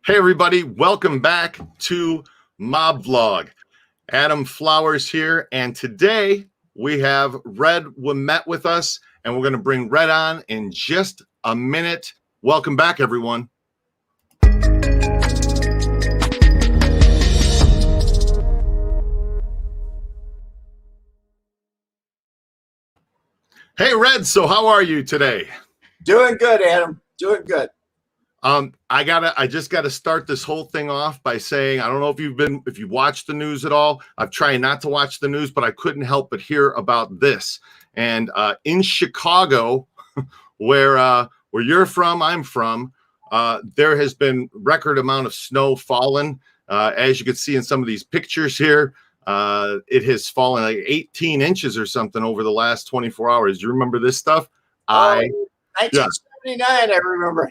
Hey everybody, welcome back to Mob Vlog. Adam Flowers here, and today we have Red Wemette with us, and we're going to bring Red on in just a minute. Welcome back, everyone. Hey Red, so how are you today? Doing good, Adam. Doing good. I just gotta start this whole thing off by saying, I don't know if you watched the news at all. I've tried not to watch the news, but I couldn't help but hear about this. And in Chicago, where you're from, I'm from, there has been record amount of snow fallen. As you can see in some of these pictures here, it has fallen like 18 inches or something over the last 24 hours. Do you remember this stuff? Oh, 1979, I remember.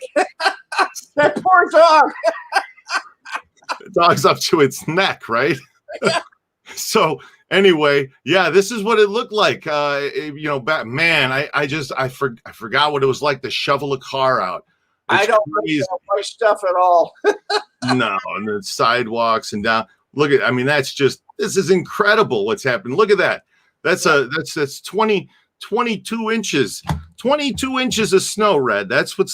That poor dog. The dog's up to its neck, right? Yeah. So anyway, yeah, this is what it looked like. Man, I forgot what it was like to shovel a car out. I don't know my stuff at all. No, and the sidewalks and down. Look at, I mean, this is incredible what's happened. Look at that. That's 22 inches. 22 inches of snow, Red. That's what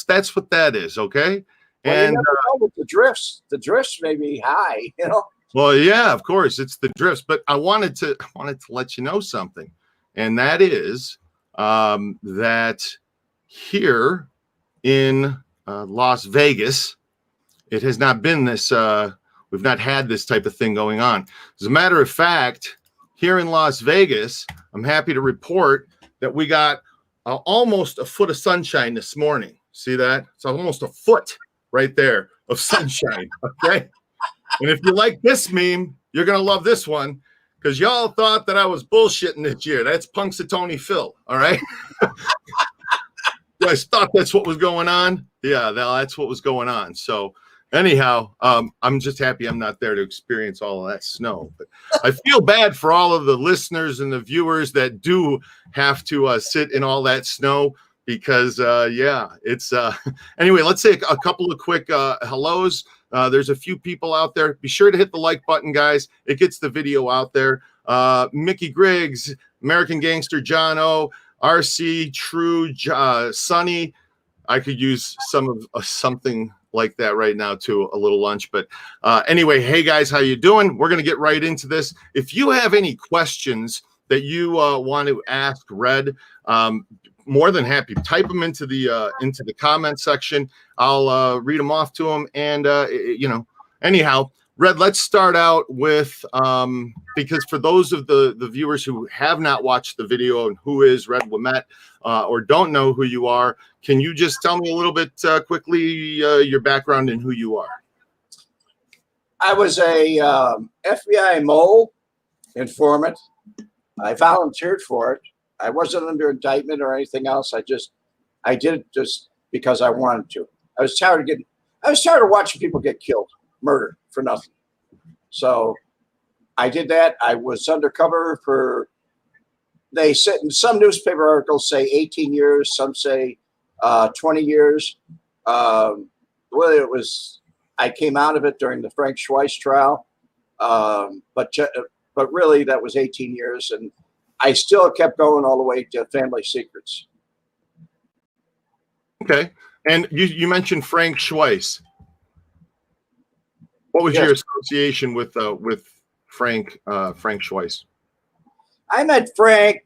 that is, okay? Well, and you never know with the drifts may be high, you know. Well, yeah, of course, it's the drifts, but I wanted to let you know something, and that is that here in Las Vegas, it has not been this. We've not had this type of thing going on. As a matter of fact, here in Las Vegas, I'm happy to report that we got almost a foot of sunshine this morning. See that? It's almost a foot right there of sunshine. Okay. And if you like this meme, you're going to love this one, because y'all thought that I was bullshitting this year. That's Punxsutawney Phil. All right. You guys thought that's what was going on. Yeah, that's what was going on. So anyhow, I'm just happy I'm not there to experience all of that snow. But I feel bad for all of the listeners and the viewers that do have to sit in all that snow, because yeah, it's anyway, let's say a couple of quick hellos. There's a few people out there. Be sure to hit the like button, guys. It gets the video out there. Mickey Griggs, American Gangster, John O, RC, True, Sonny. I could use some of something like that right now too, a little lunch. But anyway, hey guys, how you doing? We're gonna get right into this. If you have any questions that you want to ask Red, more than happy. Type them into the comment section. I'll read them off to him. And anyhow, Red, let's start out with because for those of the viewers who have not watched the video and who is Red Wemette or don't know who you are, can you just tell me a little bit quickly your background and who you are? I was a FBI mole informant. I volunteered for it. I wasn't under indictment or anything else. I did it just because I wanted to. I was tired of watching people get killed, murdered for nothing. So I did that. I was undercover for, they said in some newspaper articles say 18 years, some say 20 years. Well, I came out of it during the Frank Schweihs trial. But really that was 18 years, and I still kept going all the way to Family Secrets. Okay. And you mentioned Frank Schweihs. What was your association with Frank Schweihs? I met Frank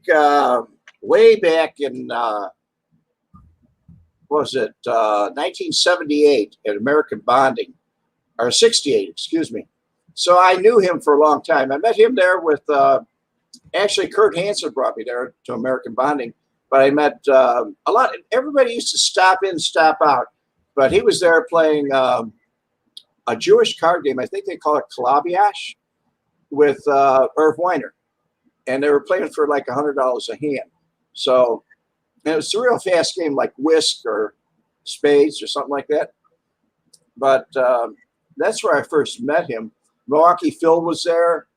way back in 1978 at American Bonding, or 68, excuse me. So I knew him for a long time. I met him there with actually, Kurt Hansen brought me there to American Bonding, but I met a lot. Everybody used to stop in, stop out, but he was there playing a Jewish card game. I think they call it Kalabiash with Irv Weiner, and they were playing for like $100 a hand. So it was a real fast game, like Whisk or Spades or something like that. But that's where I first met him. Milwaukee Phil was there.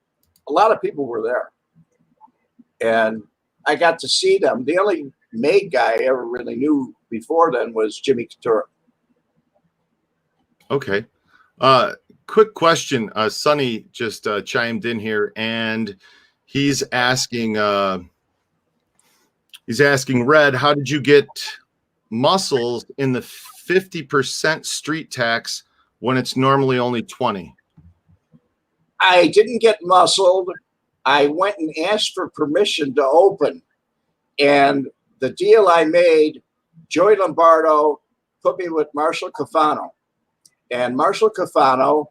A lot of people were there. And I got to see them. The only Maid guy I ever really knew before then was Jimmy Couture. Okay. Quick question. Sonny just chimed in here, and he's asking Red, how did you get muscles in the 50% street tax when it's normally only 20? I didn't get muscled. I went and asked for permission to open, and the deal I made, Joey Lombardo put me with Marshall Cafano, and Marshall Cafano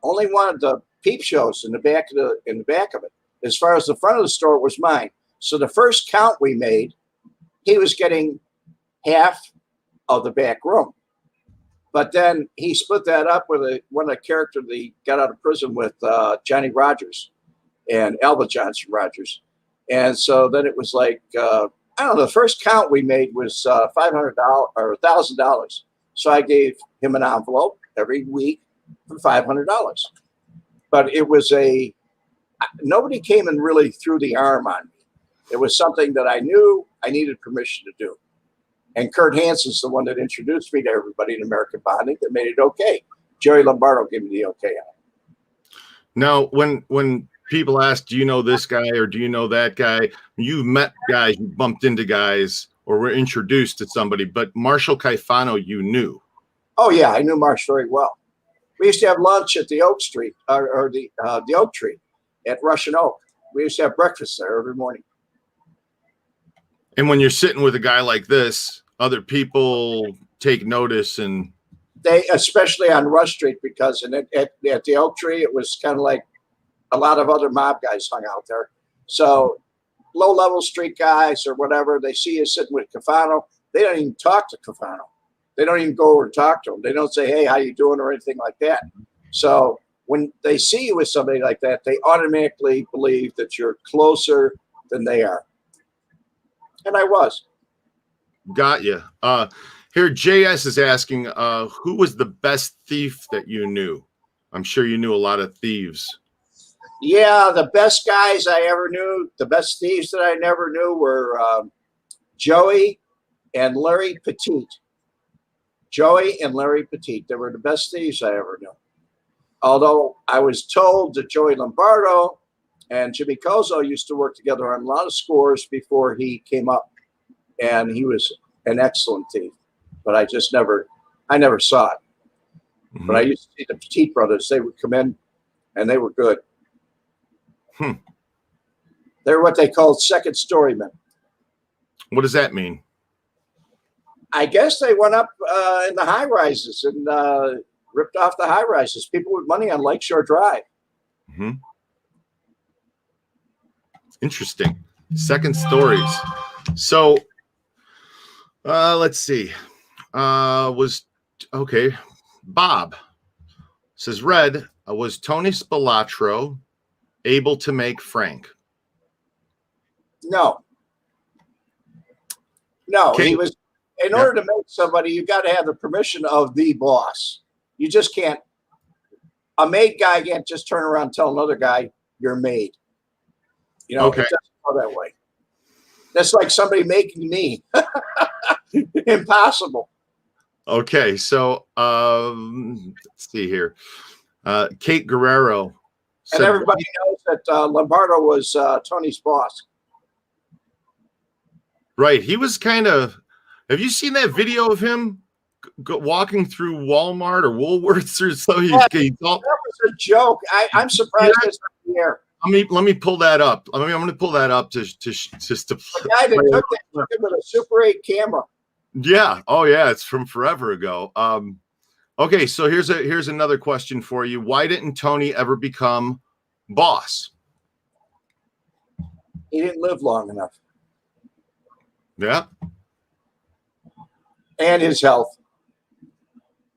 only wanted the peep shows in the back of it. As far as the front of the store was mine. So the first count we made, he was getting half of the back room. But then he split that up with one of the characters that he got out of prison with, Johnny Rogers and Alba Johnson Rogers. And so then it was like, I don't know, the first count we made was $500 or $1,000. So I gave him an envelope every week for $500. But it was nobody came and really threw the arm on me. It was something that I knew I needed permission to do. And Kurt Hansen's the one that introduced me to everybody in American Bonding that made it okay. Joey Lombardo gave me the okay on it. Now, when people ask, do you know this guy or do you know that guy? You've met guys, you bumped into guys, or were introduced to somebody, but Marshall Caifano you knew. Oh, yeah, I knew Marsh very well. We used to have lunch at the Oak Street, or the Oak Tree at Russian Oak. We used to have breakfast there every morning. And when you're sitting with a guy like this, other people take notice, and they, especially on Rush Street, because at the Oak Tree, it was kind of like a lot of other mob guys hung out there. So low-level street guys or whatever, they see you sitting with Cafano, they don't even talk to Cafano. They don't even go over and talk to him. They don't say, hey, how you doing, or anything like that. So when they see you with somebody like that, they automatically believe that you're closer than they are. And I was. Got you. Here, JS is asking, who was the best thief that you knew? I'm sure you knew a lot of thieves. Yeah, the best guys I ever knew, the best thieves that I never knew were Joey and Larry Petit. Joey and Larry Petit. They were the best thieves I ever knew. Although I was told that Joey Lombardo and Jimmy Cozo used to work together on a lot of scores before he came up. And he was an excellent thief. But I never saw it. Mm-hmm. But I used to see the Petit brothers. They would come in and they were good. They're what they called second story men. What does that mean? I guess they went up in the high rises and ripped off the high rises. People with money on Lakeshore Drive. Mm-hmm. Interesting. Second stories. So let's see. Bob says, Red, was Tony Spilotro able to make Frank? No. He was. In order to make somebody, you got to have the permission of the boss. You just can't. A maid guy can't just turn around and tell another guy you're maid. You know, It doesn't go that way. That's like somebody making me. Impossible. Okay, so let's see here. Kate Guerrero said, and everybody knows that Lombardo was Tony's boss. Right. He was kind of. Have you seen that video of him walking through Walmart or Woolworths or something? Yeah, that was a joke. I'm surprised it's not here. Let me pull that up. I'm going to pull that up just to. The guy that took it with a Super 8 camera. Yeah. Oh, yeah. It's from forever ago. Okay. So here's another question for you. Why didn't Tony ever become boss? He didn't live long enough. Yeah. And his health.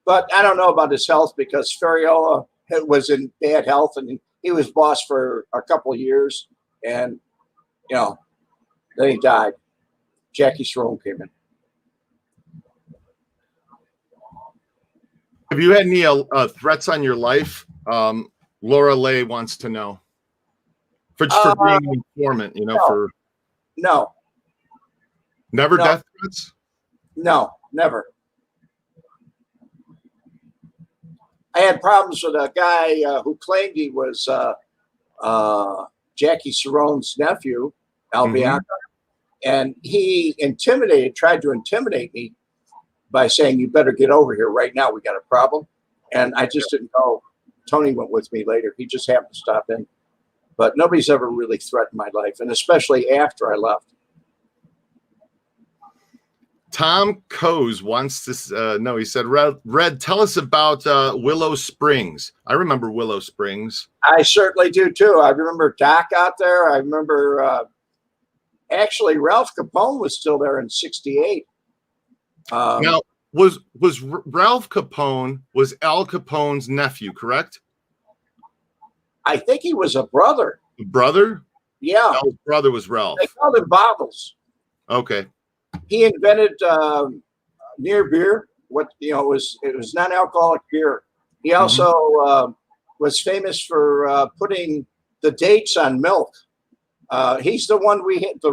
But I don't know about his health because Ferriola was in bad health and he was boss for a couple of years. And, then he died. Jackie Strome came in. Have you had any threats on your life? Laura Lay wants to know. For being an informant, No. Never death threats? No, never. had problems with a guy who claimed he was Jackie Cerrone's nephew, Albion, and he tried to intimidate me by saying, "You better get over here right now. We got a problem." And I just didn't know. Tony went with me later. He just happened to stop in. But nobody's ever really threatened my life, and especially after I left. Tom Coase wants to know. He said, Red, tell us about Willow Springs. I remember Willow Springs. I certainly do, too. I remember Doc out there. I remember actually Ralph Capone was still there in '68. Now, was Ralph Capone, was Al Capone's nephew, correct? I think he was a brother. Brother? Yeah. Al's brother was Ralph. They called him Bottles. Okay. He invented near beer. It was non-alcoholic beer. He also was famous for putting the dates on milk. He's the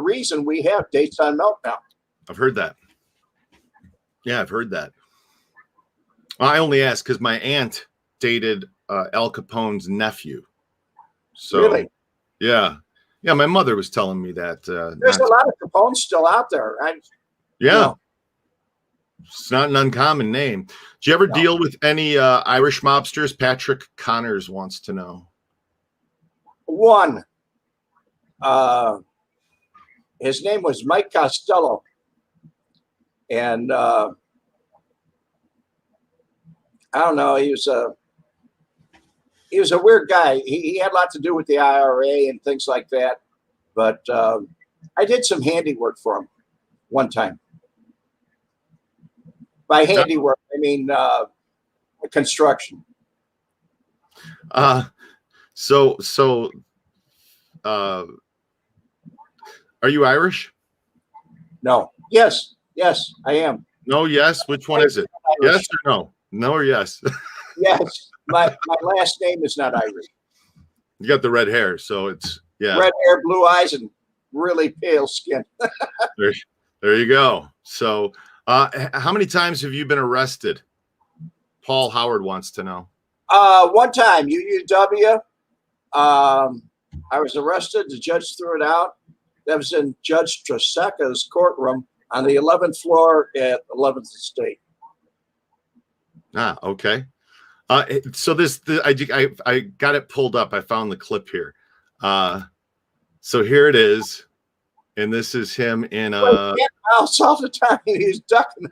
reason we have dates on milk now. I've heard that. Yeah, I've heard that. Well, I only asked because my aunt dated Al Capone's nephew. So, really? Yeah. My mother was telling me that. There's a lot of Capones still out there. It's not an uncommon name. Did you ever deal with any Irish mobsters? Patrick Connors wants to know. One. His name was Mike Costello. And I don't know, he was a weird guy. He had a lot to do with the IRA and things like that. But I did some handiwork for him one time. By handiwork, I mean construction. So are you Irish? No. Yes, I am. No, yes. Which one is it? Yes or no? No or yes? Yes. My last name is not Irish. You got the red hair, so it's red hair, blue eyes, and really pale skin. there you go. So how many times have you been arrested? Paul Howard wants to know. One time, UUW. I was arrested. The judge threw it out. That was in Judge Trasecca's courtroom on the 11th floor at 11th State. Okay. So I got it pulled up. I found the clip here. So here it is, and this is him in mouse all the time. He's ducking.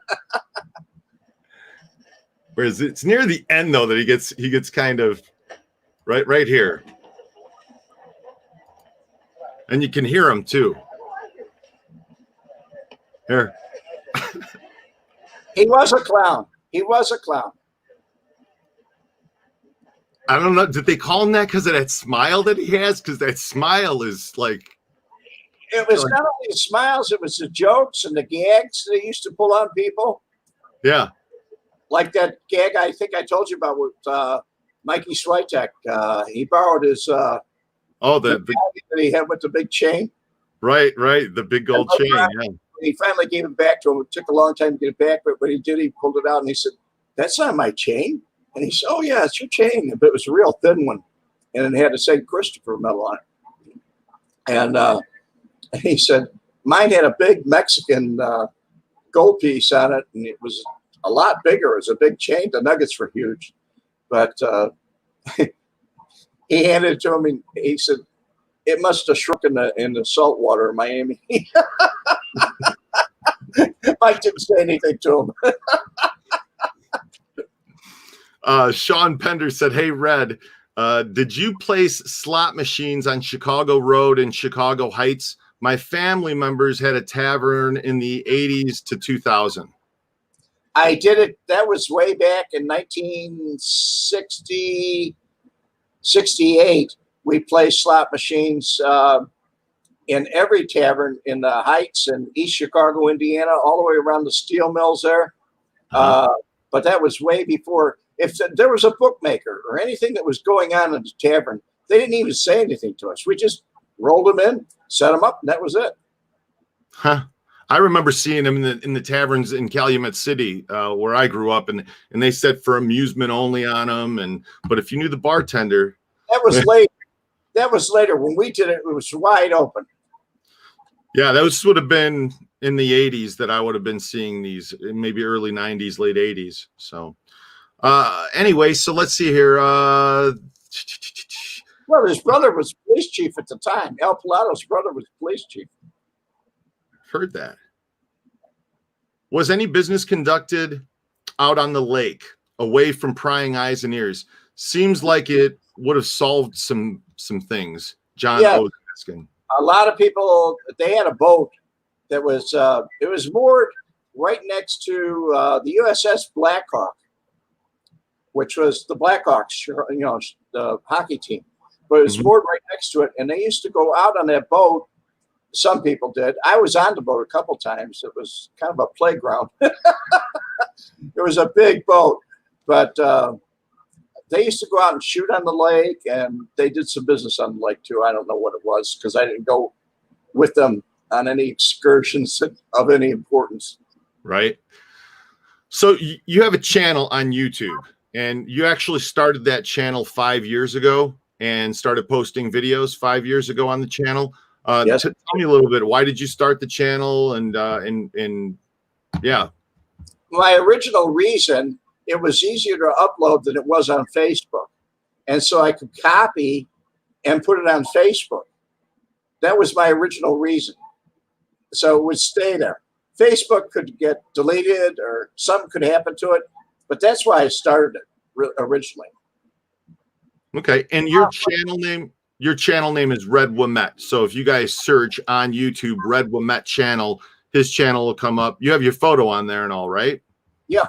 Whereas it's near the end though that he gets kind of right here, and you can hear him too. Here. He was a clown. I don't know. Did they call him that because of that smile that he has? Because that smile is like. It was not only the smiles, it was the jokes and the gags they used to pull on people. Yeah. Like that gag I think I told you about with Mikey Switek. He borrowed his the that he had with the big chain. Right. The big gold chain. Yeah. He finally gave it back to him. It took a long time to get it back, but when he did, he pulled it out and he said, "That's not my chain." And he said, "Oh yeah, it's your chain," but it was a real thin one, and it had a St. Christopher medal on it. And he said, "Mine had a big Mexican gold piece on it, and it was a lot bigger. It was a big chain. The nuggets were huge." But he handed it to him, and he said, "It must have shrunk in the salt water in Miami." Mike didn't say anything to him. Sean Pender said, "Hey, Red, did you place slot machines on Chicago Road in Chicago Heights? My family members had a tavern in the 80s to 2000. I did it. That was way back in 1968. We placed slot machines in every tavern in the Heights in East Chicago, Indiana, all the way around the steel mills there. But that was way before. If there was a bookmaker or anything that was going on in the tavern, they didn't even say anything to us. We just rolled them in, set them up, and that was it. Huh. I remember seeing them in the taverns in Calumet City, where I grew up, and they said for amusement only on them. But if you knew the bartender, That was late. That was later. When we did it, it was wide open. yeah, those would have been in the 80s that I would have been seeing these, maybe early 90s, late 80s. So anyway, so let's see here. Well, his brother was police chief at the time. El Pilato's brother was police chief. Heard that. Was any business conducted out on the lake, away from prying eyes and ears? Seems like it would have solved some things. John was asking. A lot of people, they had a boat that was it was moored right next to the USS Blackhawk, which was the Blackhawks, the hockey team. But it was moored right next to it, and they used to go out on that boat. Some people did. I was on the boat a couple times. It was kind of a playground. It was a big boat, but they used to go out and shoot on the lake, and they did some business on the lake too. I don't know what it was because I didn't go with them on any excursions of any importance. Right. So you have a channel on YouTube, and you actually started that channel 5 years ago and started posting videos 5 years ago on the channel. Yes. Tell me a little bit. Why did you start the channel? And yeah. My original reason, it was easier to upload than it was on Facebook. And so I could copy and put it on Facebook. That was my original reason. So it would stay there. Facebook could get deleted or something could happen to it. But that's why I started it originally. Okay. And your channel name is Red Wemette. So if you guys search on YouTube, Red Wemette channel, his channel will come up. You have your photo on there and all, right? Yeah.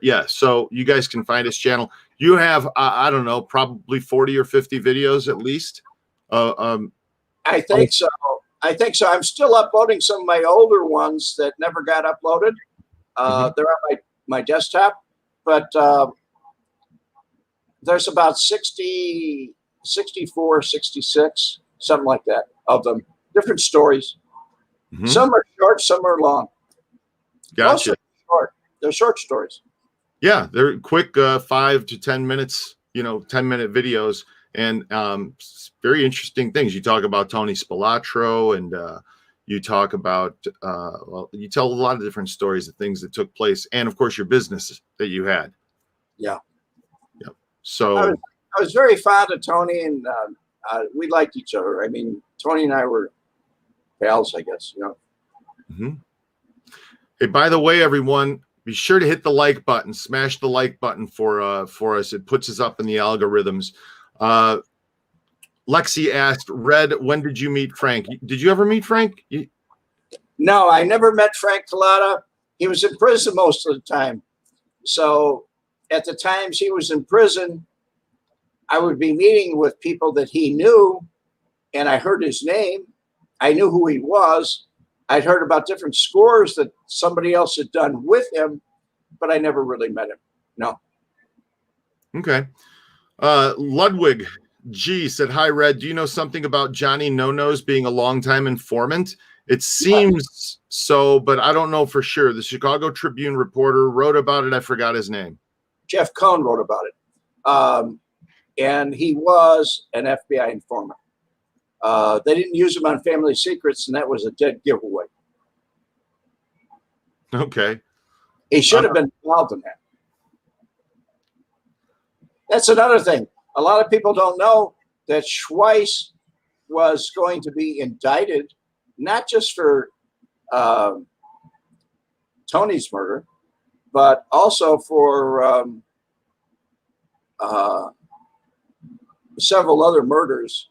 Yeah. So you guys can find his channel. You have, I don't know, probably 40 or 50 videos at least. I think so. I'm still uploading some of my older ones that never got uploaded. They're on my desktop, but there's about 60, 64, 66, something like that of them. Different stories. Some are short, some are long. Gotcha. Most are short. They're short stories. Yeah, they're quick 5 to 10 minutes, 10-minute videos, and very interesting things. You talk about Tony Spilotro, and you talk about, you tell a lot of different stories of things that took place, and of course your business that you had. Yeah. Yep. So I was very fond of Tony, and we liked each other. I mean, Tony and I were pals, I guess. Hey, by the way, everyone, be sure to hit the like button. Smash the like button for us. It puts us up in the algorithms. Lexi asked, Red, when did you meet Frank? Did you ever meet Frank? No, I never met Frank Cullotta. He was in prison most of the time. So at the times he was in prison, I would be meeting with people that he knew, and I heard his name. I knew who he was. I'd heard about different scores that somebody else had done with him, but I never really met him. No. Okay. Ludwig G said, hi, Red. Do you know something about Johnny No-Nos being a longtime informant? It seems so, but I don't know for sure. The Chicago Tribune reporter wrote about it. I forgot his name. Jeff Cohn wrote about it. And he was an FBI informant. They didn't use him on Family Secrets, and that was a dead giveaway. Okay. He should have been involved in that. That's another thing. A lot of people don't know that Schweihs was going to be indicted, not just for Tony's murder, but also for several other murders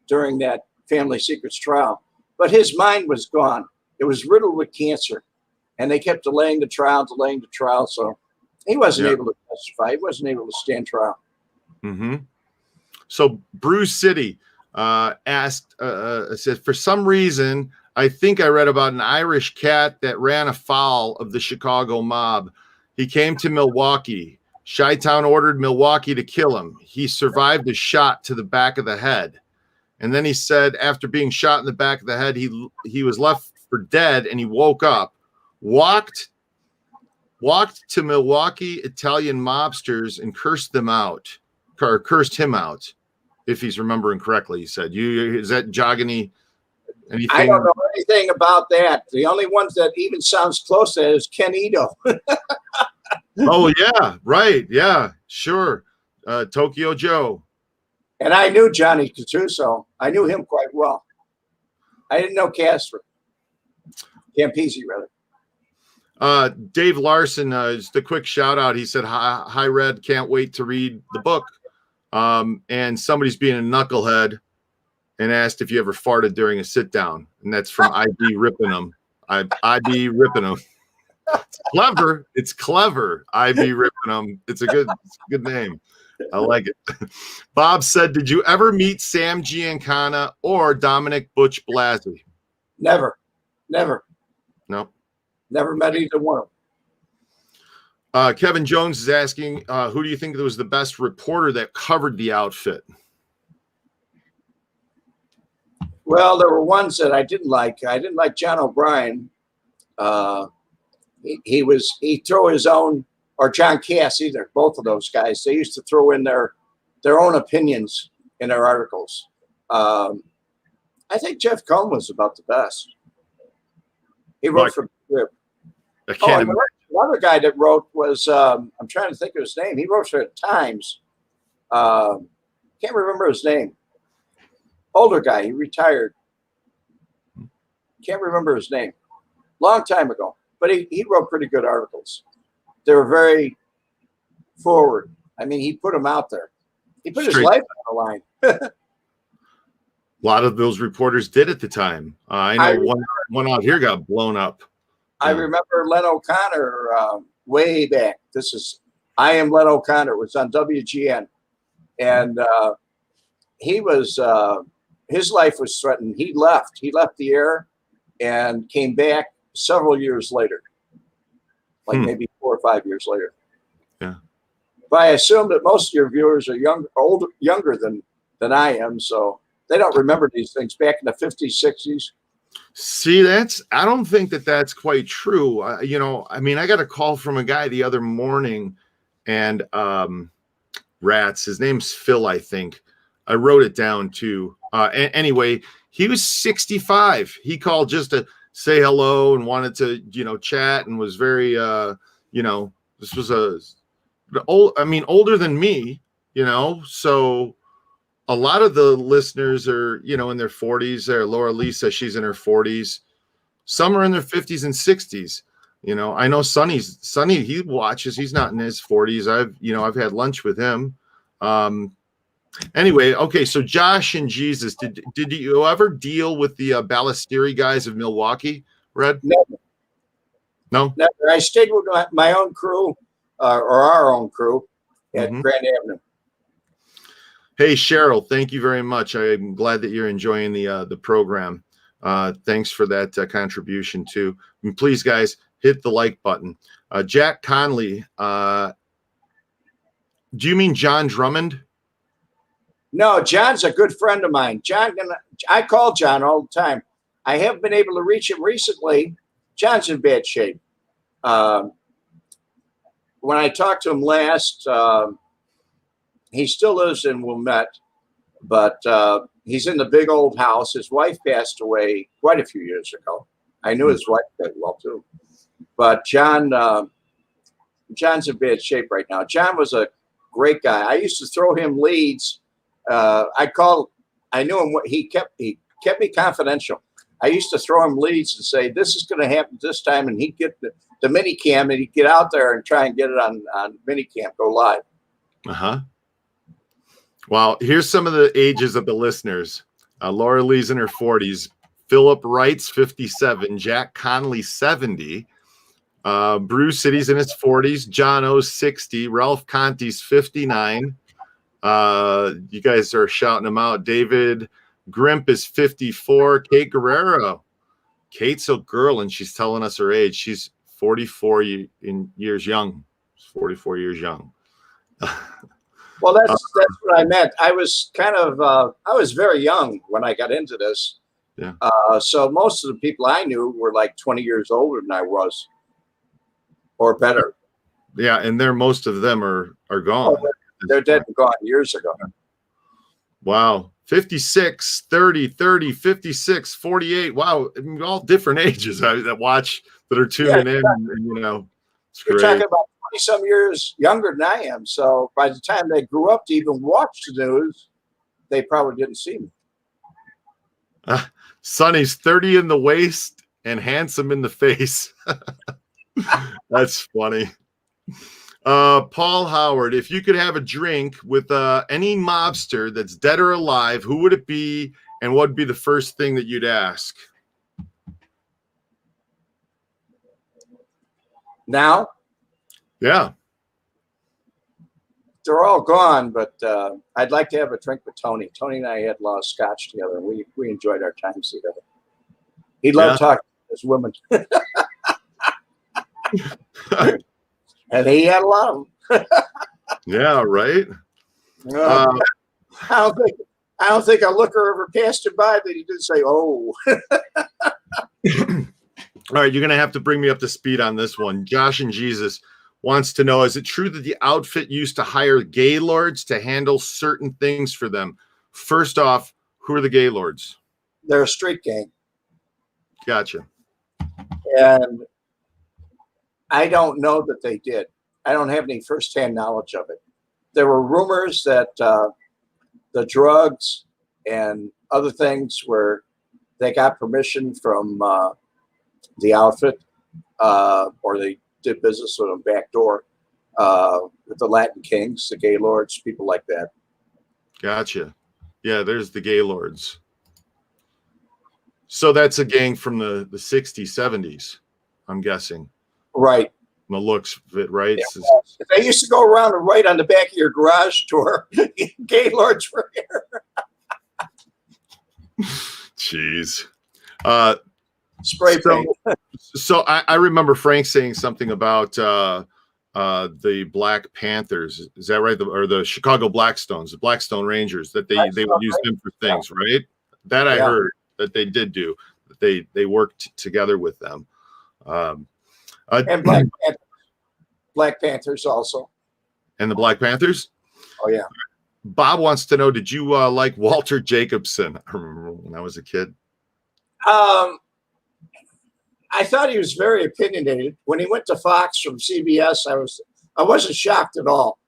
during that Family Secrets trial. But his mind was gone. It was riddled with cancer. And they kept delaying the trial. So he wasn't able to testify. He wasn't able to stand trial. So Bruce City asked, said, for some reason, I think I read about an Irish cat that ran afoul of the Chicago mob. He came to Milwaukee. Chi-Town ordered Milwaukee to kill him. He survived a shot to the back of the head. And then he said, after being shot in the back of the head, he was left for dead, and he woke up, walked to Milwaukee Italian mobsters and cursed them out, or cursed him out, if he's remembering correctly. He said, is that jogging anything? I don't know anything about that. The only ones that even sounds close to that is Ken Ito. Oh, yeah, right. Yeah, sure. Tokyo Joe. And I knew Johnny Catruso. I knew him quite well. I didn't know Casper. Campisi, rather. Dave Larson, just a quick shout out. He said, hi, Red, can't wait to read the book. And somebody's being a knucklehead and asked if you ever farted during a sit down. And that's from IB Rippingham. IB Rippingham. It's clever. It's clever. IB Rippingham. It's a good name. I like it. Bob said, did you ever meet Sam Giancana or Dominic Butch Blasi? Never. No. Never met either one of them. Kevin Jones is asking, who do you think was the best reporter that covered the outfit? Well, there were ones that I didn't like. I didn't like John O'Brien. He threw his own, or John Cass either. Both of those guys, they used to throw in their own opinions in their articles. I think Jeff Cohn was about the best. He wrote for Grip. Another guy that wrote was I'm trying to think of his name. He wrote for Times. Can't remember his name. Older guy. He retired. Can't remember his name. Long time ago. But he wrote pretty good articles. They were very forward. I mean, he put them out there. He put his life on the line. A lot of those reporters did at the time. I know one out here got blown up. I remember Len O'Connor way back. I Am Len O'Connor. It was on WGN. And he was, his life was threatened. He left the air and came back several years later, like maybe 4 or 5 years later. Yeah. But I assume that most of your viewers are younger than I am, so they don't remember these things back in the 50s, 60s. See, I don't think that's quite true. I mean, I got a call from a guy the other morning, and rats, his name's Phil, I think. I wrote it down too. Anyway, he was 65. He called just to say hello and wanted to, chat, and was very, this was older than me, so a lot of the listeners are, in their 40s. There, Laura Lisa, she's in her 40s. Some are in their 50s and 60s. I know Sonny, he watches. He's not in his 40s. I've had lunch with him. Anyway, okay, so Josh and Jesus, did you ever deal with the Ballestieri guys of Milwaukee, Red? No? Never. I stayed with my own crew, or our own crew at Grand Avenue. Hey, Cheryl, thank you very much. I'm glad that you're enjoying the program. Thanks for that contribution, too. And please, guys, hit the like button. Jack Conley, do you mean John Drummond? No, John's a good friend of mine. I call John all the time. I haven't been able to reach him recently. John's in bad shape. When I talked to him last, he still lives in Wemette, but he's in the big old house. His wife passed away quite a few years ago. I knew his wife quite well, too. But John's in bad shape right now. John was a great guy. I used to throw him leads. I knew him. He kept me confidential. I used to throw him leads and say, this is going to happen this time. And he'd get the mini cam, and he'd get out there and try and get it on mini cam, go live. Uh-huh. Well, here's some of the ages of the listeners. Laura Lee's in her 40s. Philip Wright's 57. Jack Conley, 70. Bruce City's in his 40s. John O's 60. Ralph Conti's 59. You guys are shouting them out. David Grimp is 54. Kate Guerrero. Kate's a girl, and she's telling us her age. She's 44 years young. She's 44 years young. Well, that's what I meant. I was I was very young when I got into this, Yeah. So most of the people I knew were like 20 years older than I was, or better. Yeah, and most of them are gone. Oh, they're dead and gone years ago. Wow. 56, 30, 30, 56, 48. Wow. I mean, all different ages that watch, that are tuning in. And, you know, it's You're great. talking about 20 some years younger than I am. So by the time they grew up to even watch the news, they probably didn't see me. Sonny's 30 in the waist and handsome in the face. That's funny. Paul Howard, if you could have a drink with any mobster that's dead or alive, who would it be, and what would be the first thing that you'd ask? Now? Yeah. They're all gone, but I'd like to have a drink with Tony. Tony and I had a lot of scotch together, and we enjoyed our times together. He loved talking to his women. And he had a lot of them. Yeah, right. I don't think a looker ever passed him by that he didn't say, "Oh." All right, you're gonna have to bring me up to speed on this one. Josh and Jesus wants to know: is it true that the outfit used to hire gaylords to handle certain things for them? First off, who are the gaylords? They're a street gang. Gotcha. And I don't know that they did. I don't have any firsthand knowledge of it. There were rumors that the drugs and other things were, they got permission from the outfit, or they did business with them backdoor, with the Latin Kings, the Gaylords, people like that. Gotcha. Yeah, there's the Gaylords. So that's a gang from the 60s, 70s, I'm guessing. Right. The looks of it, right? Yeah, well, they used to go around and write on the back of your garage door, Gaylords were here. Jeez. Spray paint. So I remember Frank saying something about the Black Panthers. Is that right? Or the Chicago Blackstones, the Blackstone Rangers, that they would use them for things, right? That I heard that they did do. That they worked together with them. And Black Panthers also. And the Black Panthers? Oh, yeah. Bob wants to know, did you like Walter Jacobson? I remember when I was a kid. I thought he was very opinionated. When he went to Fox from CBS, I wasn't shocked at all.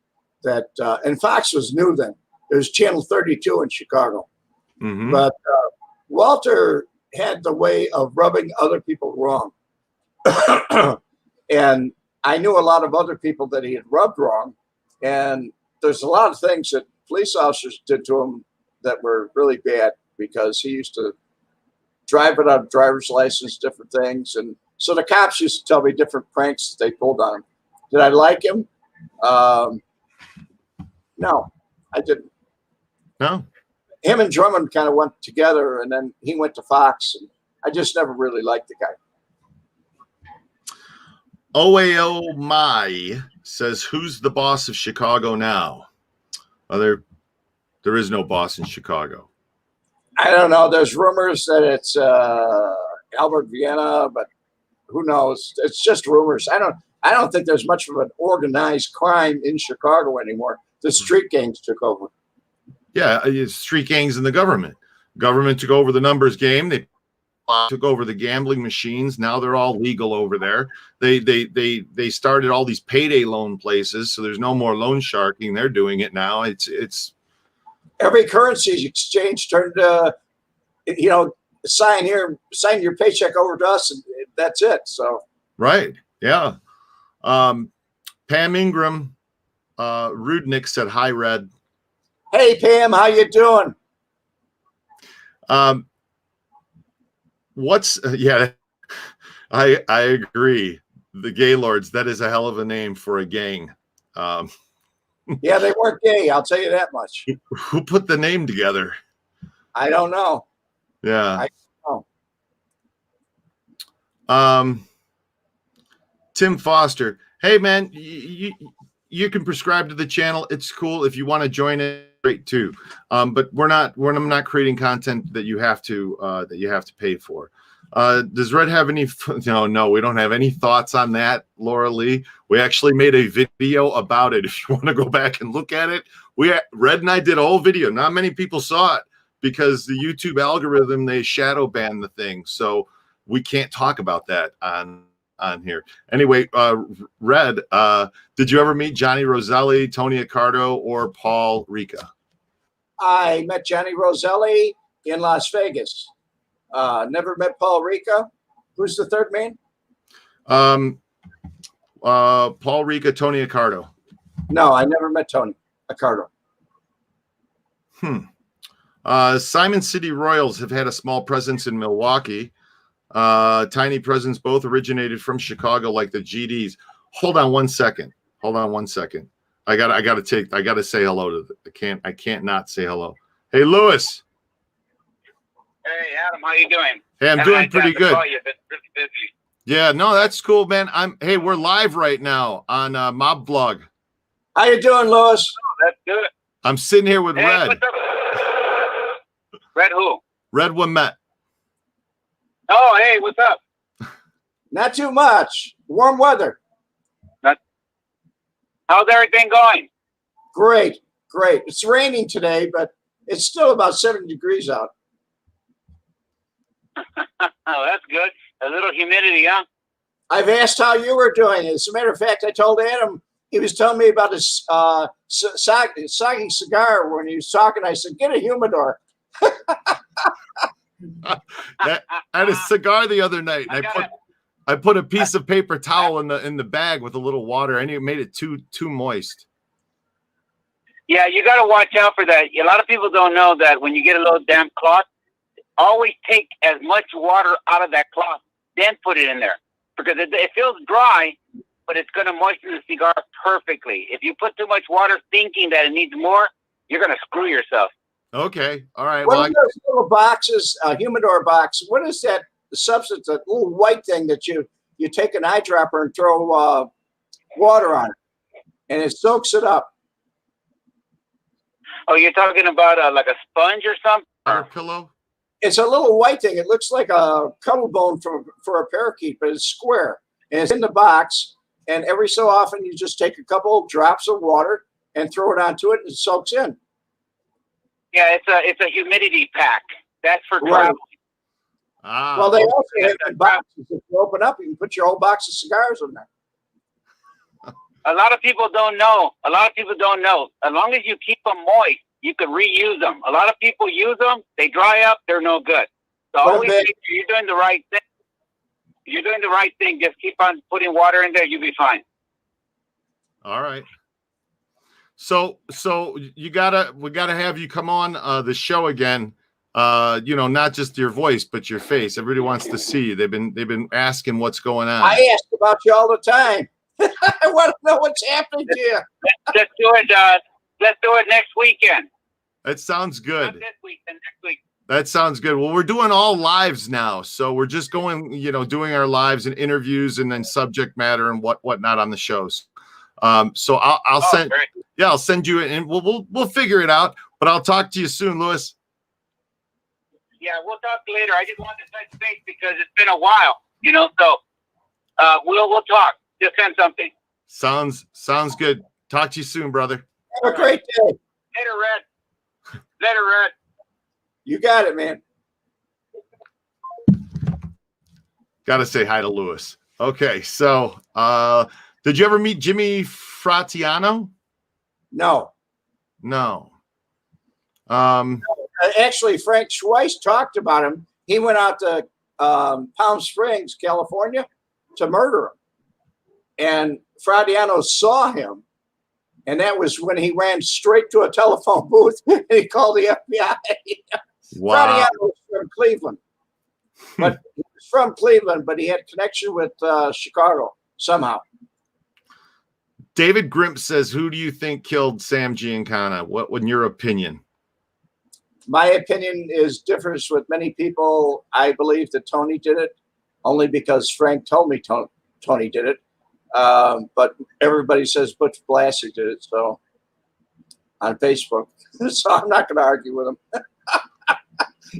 That and Fox was new then. It was Channel 32 in Chicago. Mm-hmm. But Walter had the way of rubbing other people wrong. And I knew a lot of other people that he had rubbed wrong. And there's a lot of things that police officers did to him that were really bad, because he used to drive without a driver's license, different things. And so the cops used to tell me different pranks that they pulled on him. Did I like him? No, I didn't. No. Him and Drummond kind of went together, and then he went to Fox. And I just never really liked the guy. OAO My says, who's the boss of Chicago now? There is no boss in Chicago. I don't know. There's rumors that it's Albert Vienna, but who knows? It's just rumors. I don't think there's much of an organized crime in Chicago anymore. The street gangs took over. Yeah, it's street gangs in the government. Government took over the numbers game. They took over the gambling machines. Now they're all legal over there. They started all these payday loan places, so there's no more loan sharking. They're doing it now. It's every currency exchange turned sign your paycheck over to us, and that's it. So right. Yeah. Pam Ingram, Rudnick said, hi, Red. Hey, Pam, how you doing? I agree. The Gaylords, that is a hell of a name for a gang. Yeah, they weren't gay, I'll tell you that much. Who put the name together? I don't know. Yeah. I don't know. Tim Foster. Hey, man, you can prescribe to the channel. It's cool. If you want to join it, great too. But I'm not creating content that you have to pay for. Does Red have any? No, we don't have any thoughts on that, Laura Lee. We actually made a video about it. If you want to go back and look at it, Red and I did a whole video. Not many people saw it because the YouTube algorithm, they shadow ban the thing, so we can't talk about that on here. Anyway, Red, did you ever meet Johnny Roselli, Tony Accardo, or Paul Rica? I met Johnny Roselli in Las Vegas. Never met Paul Rica. Who's the third man? Paul Rica, Tony Accardo. No, I never met Tony Accardo. Simon City Royals have had a small presence in Milwaukee. Tiny presence, both originated from Chicago, like the GDs. Hold on one second. I gotta say hello to I can't not say hello. Hey, Lewis. Hey, Adam, how you doing? Hey, I'm doing pretty good. You've been really busy. Yeah, no, that's cool, man. Hey, we're live right now on Mob Vlog. How you doing, Lewis? Oh, that's good. I'm sitting here with Red. What's up? Red who? Red Wemette. Oh, hey, what's up? Not too much. Warm weather. How's everything going? Great. It's raining today, but it's still about 70 degrees out. Oh, that's good. A little humidity, huh? I've asked how you were doing. As a matter of fact, I told Adam, he was telling me about his soggy cigar when he was talking. I said, get a humidor. I had a cigar the other night. And I put a piece of paper towel in the bag with a little water, and it made it too moist. Yeah, you got to watch out for that. A lot of people don't know that when you get a little damp cloth, always take as much water out of that cloth, then put it in there. Because it feels dry, but it's going to moisten the cigar perfectly. If you put too much water thinking that it needs more, you're going to screw yourself. Okay. All right. What are those little boxes, humidor box? What is that substance, that little white thing that you take an eyedropper and throw water on it, and it soaks it up? Oh, you're talking about like a sponge or something? Water pillow? It's a little white thing. It looks like a cuddle bone for a parakeet, but it's square. And it's in the box. And every so often, you just take a couple drops of water and throw it onto it, and it soaks in. Yeah, it's a humidity pack. That's for Right. travel. Ah, Well, they also have in boxes. If you open up, you can put your whole box of cigars in there. A lot of people don't know. As long as you keep them moist, you can reuse them. A lot of people use them. They dry up. They're no good. So always make sure you're doing the right thing. You're doing the right thing. Just keep on putting water in there. You'll be fine. all right. So we gotta have you come on the show again. Not just your voice, but your face. Everybody wants to see you. They've been asking what's going on. I ask about you all the time. I want to know what's happening to you. Let's do it. Let's do it next weekend. That sounds good. Not this week, and next week. That sounds good. Well, we're doing all lives now, so we're just going, doing our lives and interviews, and then subject matter and whatnot on the shows. So I'll send. Great. Yeah, I'll send you it, and we'll figure it out. But I'll talk to you soon, Lewis. Yeah, we'll talk later. I just wanted to touch base because it's been a while, So we'll talk. Just send something. Sounds good. Talk to you soon, brother. Have a great day. Later, Red. You got it, man. Got to say hi to Lewis. Okay, so did you ever meet Jimmy Fratiano? No. Actually, Frank Schweihs talked about him. He went out to Palm Springs, California, to murder him. And Fratiano saw him, and that was when he ran straight to a telephone booth and he called the FBI. Wow. Fratiano was from Cleveland. But he was from Cleveland, but he had connection with Chicago somehow. David Grimp says, who do you think killed Sam Giancana? What in your opinion? My opinion is differs with many people. I believe that Tony did it only because Frank told me Tony did it. But everybody says Butch Blassie did it. So on Facebook, so I'm not going to argue with them.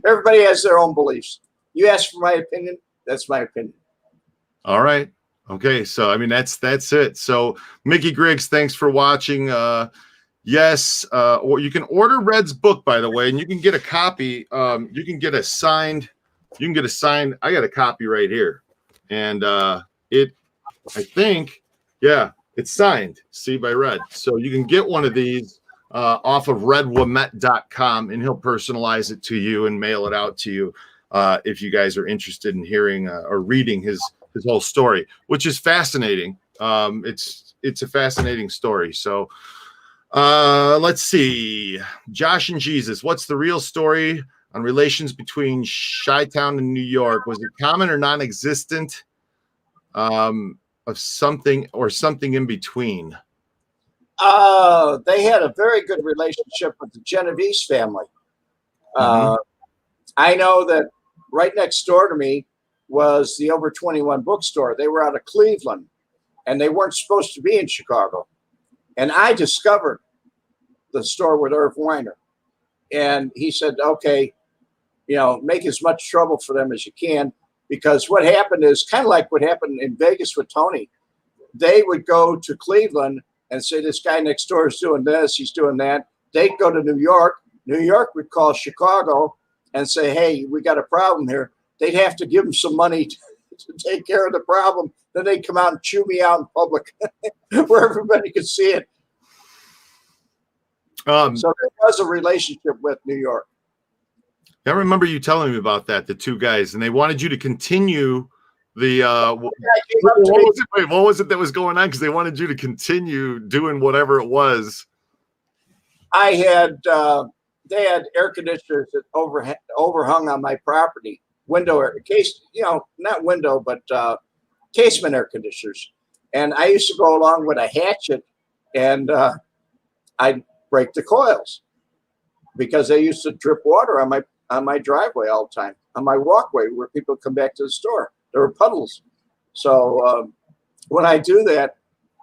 Everybody has their own beliefs. You ask for my opinion, that's my opinion. All right. Okay. So, I mean, that's it. So Mickey Griggs, thanks for watching. Yes. Or you can order Red's book, by the way, and you can get a copy. You can get a signed, I got a copy right here. And I think, yeah, it's signed, see, by Red. So you can get one of these off of redwemette.com, and he'll personalize it to you and mail it out to you if you guys are interested in hearing or reading his whole story, which is fascinating. It's a fascinating story. So let's see. Josh and Jesus, what's the real story on relations between Chi-Town and New York? Was it common or non-existent? Of something or something in between? They had a very good relationship with the Genovese family. I know that right next door to me was the Over 21 bookstore. They were out of Cleveland, and they weren't supposed to be in Chicago. And I discovered the store with Irv Weiner. And he said, okay, make as much trouble for them as you can. Because what happened is kind of like what happened in Vegas with Tony. They would go to Cleveland and say, this guy next door is doing this, he's doing that. They'd go to New York. New York would call Chicago and say, hey, we got a problem here. They'd have to give them some money to take care of the problem. Then they'd come out and chew me out in public where everybody could see it. So there was a relationship with New York. I remember you telling me about that, the two guys, and they wanted you to continue the what was it that was going on? Because they wanted you to continue doing whatever it was. I had they had air conditioners that overhung on my property, window air case, not window, but casement air conditioners. And I used to go along with a hatchet and I'd break the coils because they used to drip water on my driveway all the time, on my walkway where people come back to the store. There were puddles. So when I do that,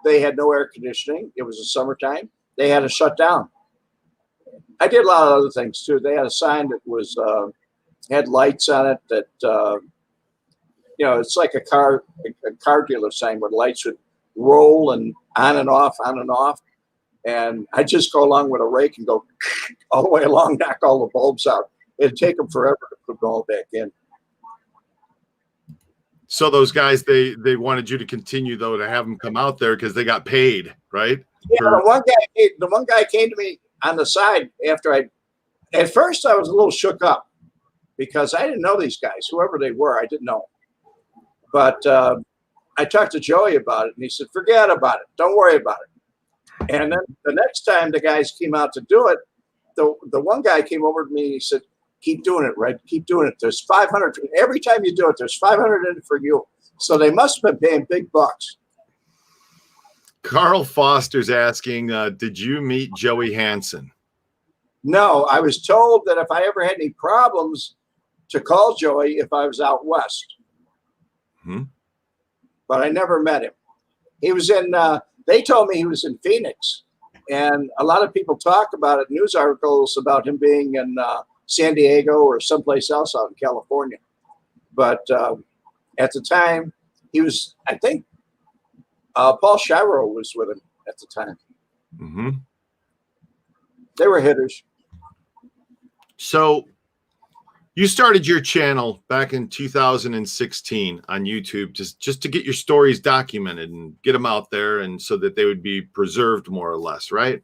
they had no air conditioning. It was the summertime. They had to shut down. I did a lot of other things too. They had a sign that was had lights on it that it's like a car dealer sign where the lights would roll and on and off, on and off. And I just go along with a rake and go all the way along, knock all the bulbs out. It'd take them forever to put them all back in. So those guys, they wanted you to continue though to have them come out there because they got paid, right? Yeah, the one guy came to me on the side after at first I was a little shook up because I didn't know these guys, whoever they were, I didn't know. But I talked to Joey about it and he said, forget about it. Don't worry about it. And then the next time the guys came out to do it, the one guy came over to me and he said, keep doing it, Red. Keep doing it. There's 500. Every time you do it, there's 500 in it for you. So they must have been paying big bucks. Carl Foster's asking, did you meet Joey Hansen? No, I was told that if I ever had any problems to call Joey if I was out west. But I never met him. He was in, they told me he was in Phoenix. And a lot of people talk about it, news articles about him being in San Diego or someplace else out in California. But at the time, he was, I think, Paul Shiro was with him at the time. They were hitters. So you started your channel back in 2016 on YouTube just to get your stories documented and get them out there, and so that they would be preserved more or less, right?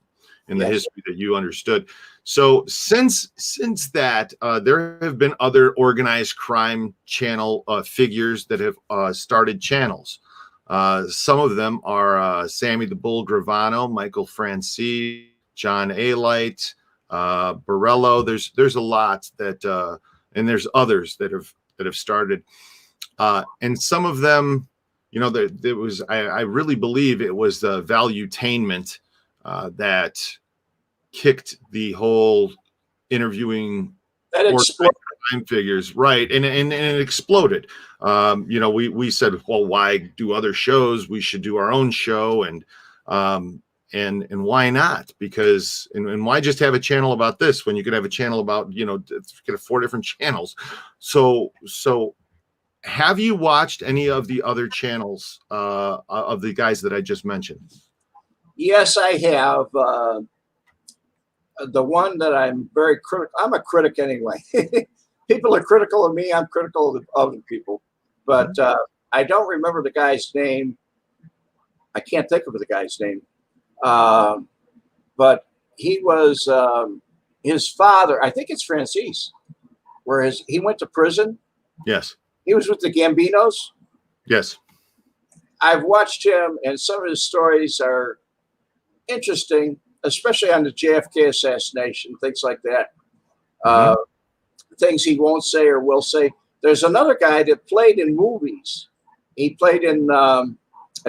In the history that you understood. So since that, there have been other organized crime channel figures that have started channels. Some of them are Sammy the Bull Gravano, Michael Franzese, John Alite, Borello. There's a lot that, and there's others that have started. And some of them, there was, I really believe it was the Valuetainment that kicked the whole interviewing crime figures, right? And it exploded. We said, well, why do other shows? We should do our own show. And and why not? Because and why just have a channel about this when you could have a channel about, you know, you could have 4 different channels. So have you watched any of the other channels of the guys that I just mentioned? Yes, I have. The one that I'm very critical, I'm a critic anyway. People are critical of me, I'm critical of other people. But I don't remember the guy's name. I can't think of the guy's name. But he was his father, I think it's Franzese, where he went to prison. Yes. He was with the Gambinos. Yes. I've watched him, and some of his stories are interesting, especially on the JFK assassination, things like that. Things he won't say or will say. There's another guy that played in movies. He played in, I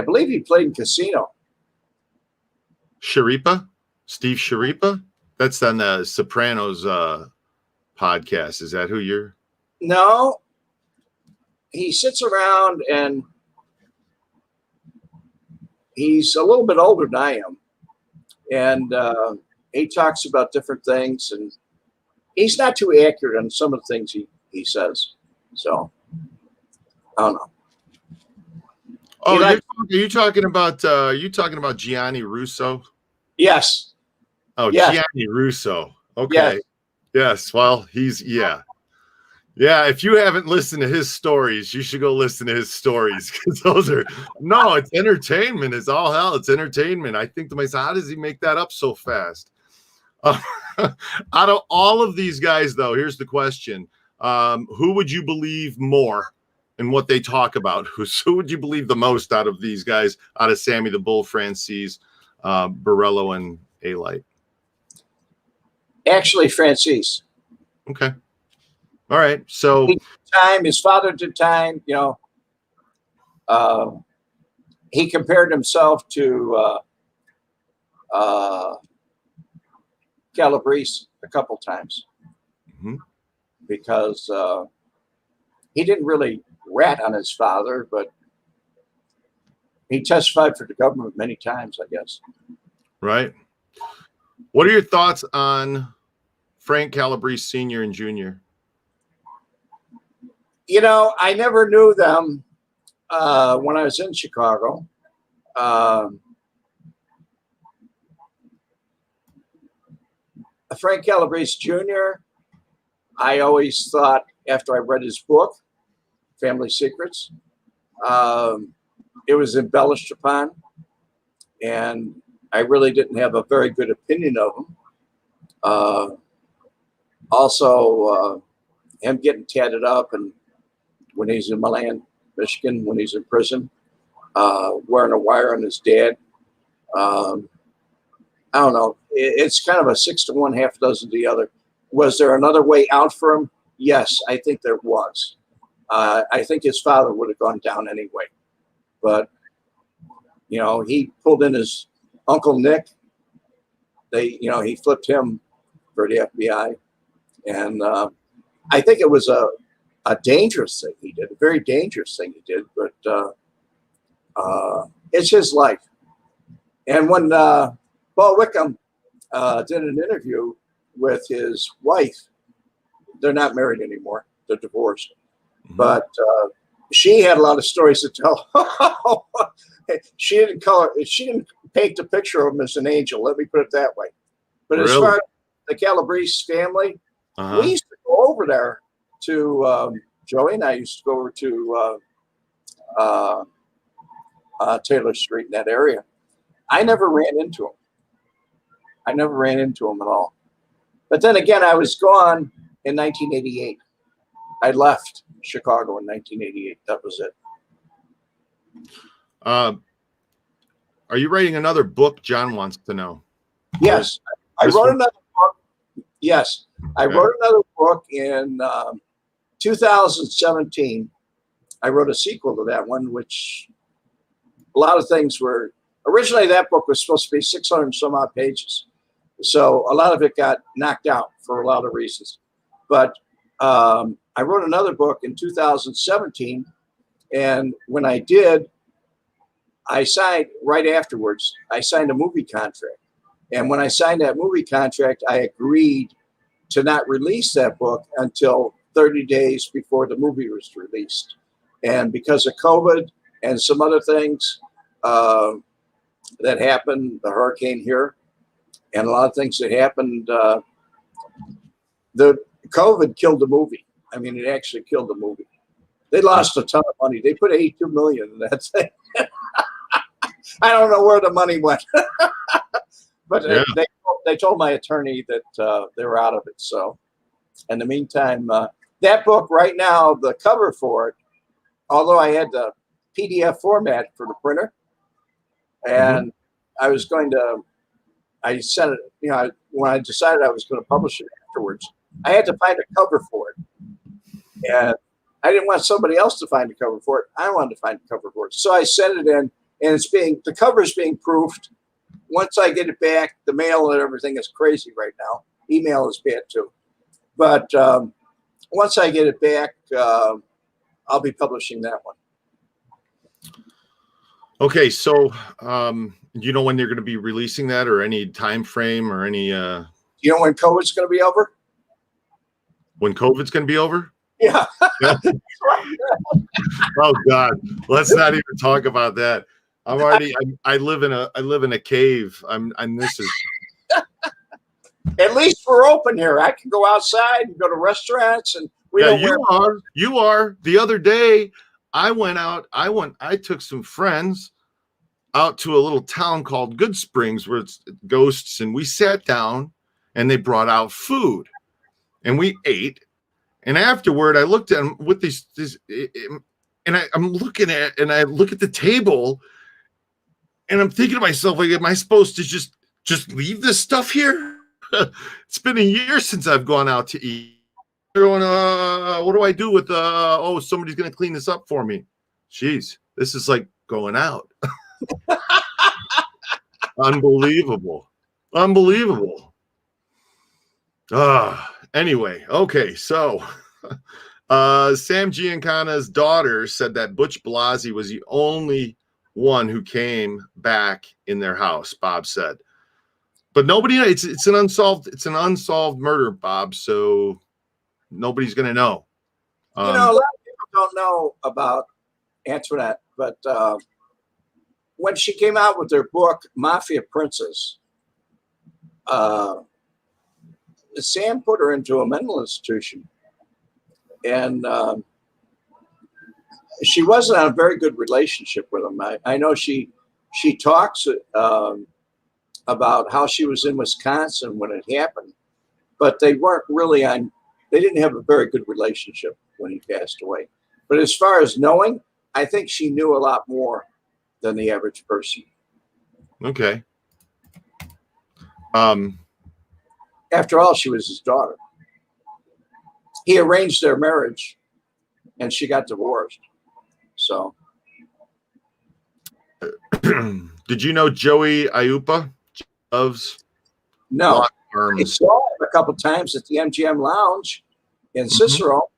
believe he played in Casino. Sharipa? Steve Sharipa? That's on the Sopranos podcast. Is that who you're? No. He sits around and he's a little bit older than I am. And he talks about different things, and he's not too accurate on some of the things he says. So, I don't know. Oh, are you talking about Gianni Russo? Yes. Oh, yes. Gianni Russo. Okay. Yes. Well, yeah. If you haven't listened to his stories, you should go listen to his stories, because it's entertainment. It's all hell. It's entertainment. I think to myself, how does he make that up so fast? Out of all of these guys, though, here's the question. Who would you believe more in what they talk about? Who would you believe the most out of these guys, out of Sammy the Bull, Franzese, Borello, and Alite? Actually, Franzese. Okay. All right. So his father did time, you know. He compared himself to Calabrese a couple times because he didn't really rat on his father, but he testified for the government many times, I guess. Right. What are your thoughts on Frank Calabrese Sr. and Jr.? You know, I never knew them when I was in Chicago. Frank Calabrese Jr., I always thought, after I read his book, Family Secrets, it was embellished upon, and I really didn't have a very good opinion of him. Also, him getting tatted up, and when he's in Milan, Michigan, when he's in prison, wearing a wire on his dad. I don't know. It's kind of a 6 to 1, half dozen to the other. Was there another way out for him? Yes, I think there was. I think his father would have gone down anyway. But, you know, he pulled in his Uncle Nick. He flipped him for the FBI. And I think it was a dangerous thing he did, a very dangerous thing he did. But it's his life. And when Paul Wickham did an interview with his wife, they're not married anymore. They're divorced. But she had a lot of stories to tell. She didn't paint the picture of him as an angel. Let me put it that way. But as far as the Calabrese family, we used to go over there to Joey and I used to go over to Taylor Street in that area. I never ran into him. I never ran into him at all. But then again, I was gone in 1988. I left Chicago in 1988. That was it. Are you writing another book? John wants to know. Yes, I wrote another book. Yes, I wrote another book in 2017. I wrote a sequel to that one, which a lot of things were. Originally, that book was supposed to be 600 and some odd pages. So a lot of it got knocked out for a lot of reasons. But I wrote another book in 2017. And when I did, I signed right afterwards. I signed a movie contract, and when I signed that movie contract, I agreed to not release that book until 30 days before the movie was released. And because of COVID and some other things that happened, the hurricane here, and a lot of things that happened, the COVID killed the movie. I mean, it actually killed the movie. They lost a ton of money. They put $82 million in that thing. I don't know where the money went, but Yeah. they told my attorney that they were out of it. So, in the meantime, that book right now, the cover for it, although I had the PDF format for the printer, and I was going to, I sent it, you know, when I decided I was going to publish it afterwards, I had to find a cover for it. And I didn't want somebody else to find a cover for it. I wanted to find a cover for it. So I sent it in, and the cover is being proofed. Once I get it back, the mail and everything is crazy right now. Email is bad too. But once I get it back, I'll be publishing that one. Okay, so you know when they're going to be releasing that, or any time frame, or any You know when COVID's going to be over? when COVID's going to be over? Yeah. Oh God, let's not even talk about that. I live in a cave. This is. At least we're open here. I can go outside and go to restaurants, and you are. The other day, I took some friends out to a little town called Good Springs where it's ghosts, and we sat down and they brought out food and we ate. And afterward, I looked at them with and I'm looking at, and I look at the table and I'm thinking to myself, like, am I supposed to just leave this stuff here? It's been a year since I've gone out to eat. They're going, what do I do with, somebody's going to clean this up for me. Jeez, this is like going out. Unbelievable. Anyway, okay, so Sam Giancana's daughter said that Butch Blasey was the only one who came back in their house, Bob said. But nobody, it's an unsolved murder, Bob, so nobody's going to know. A lot of people don't know about Antoinette, but when she came out with her book, Mafia Princess, Sam put her into a mental institution. And she wasn't on a very good relationship with him. I know she talks about how she was in Wisconsin when it happened, but they weren't really they didn't have a very good relationship when he passed away. But as far as knowing, I think she knew a lot more than the average person. Okay. After all, she was his daughter. He arranged their marriage, and she got divorced. So, did you know Joey Aiuppa loves? No, I saw him a couple times at the MGM Lounge in Cicero,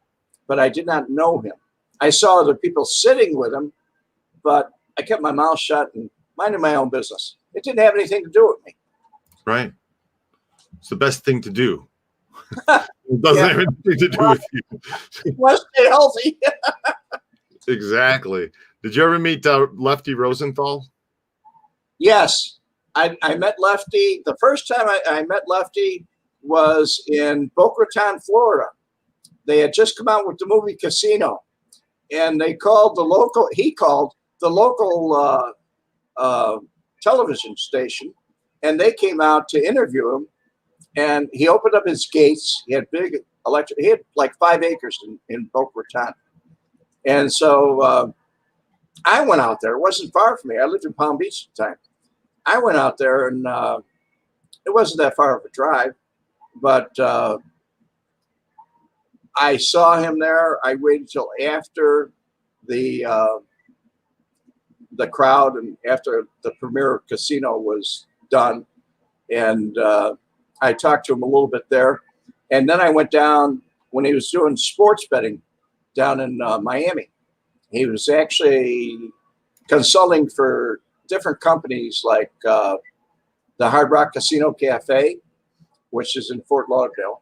but I did not know him. I saw other people sitting with him, but I kept my mouth shut and minded my own business. It didn't have anything to do with me. Right. It's the best thing to do. It doesn't have anything to do with you. Let's stay healthy. Exactly. Did you ever meet Lefty Rosenthal? Yes. I met Lefty. The first time I met Lefty was in Boca Raton, Florida. They had just come out with the movie Casino, and he called the local television station, and they came out to interview him. And he opened up his gates. He had big he had like 5 acres in Boca Raton. And so I went out there. It wasn't far from me. I lived in Palm Beach at the time. I went out there, and it wasn't that far of a drive, but I saw him there. I waited till after the crowd and after the premiere of Casino was done. And I talked to him a little bit there. And then I went down when he was doing sports betting down in Miami. He was actually consulting for different companies like the Hard Rock Casino Cafe, which is in Fort Lauderdale.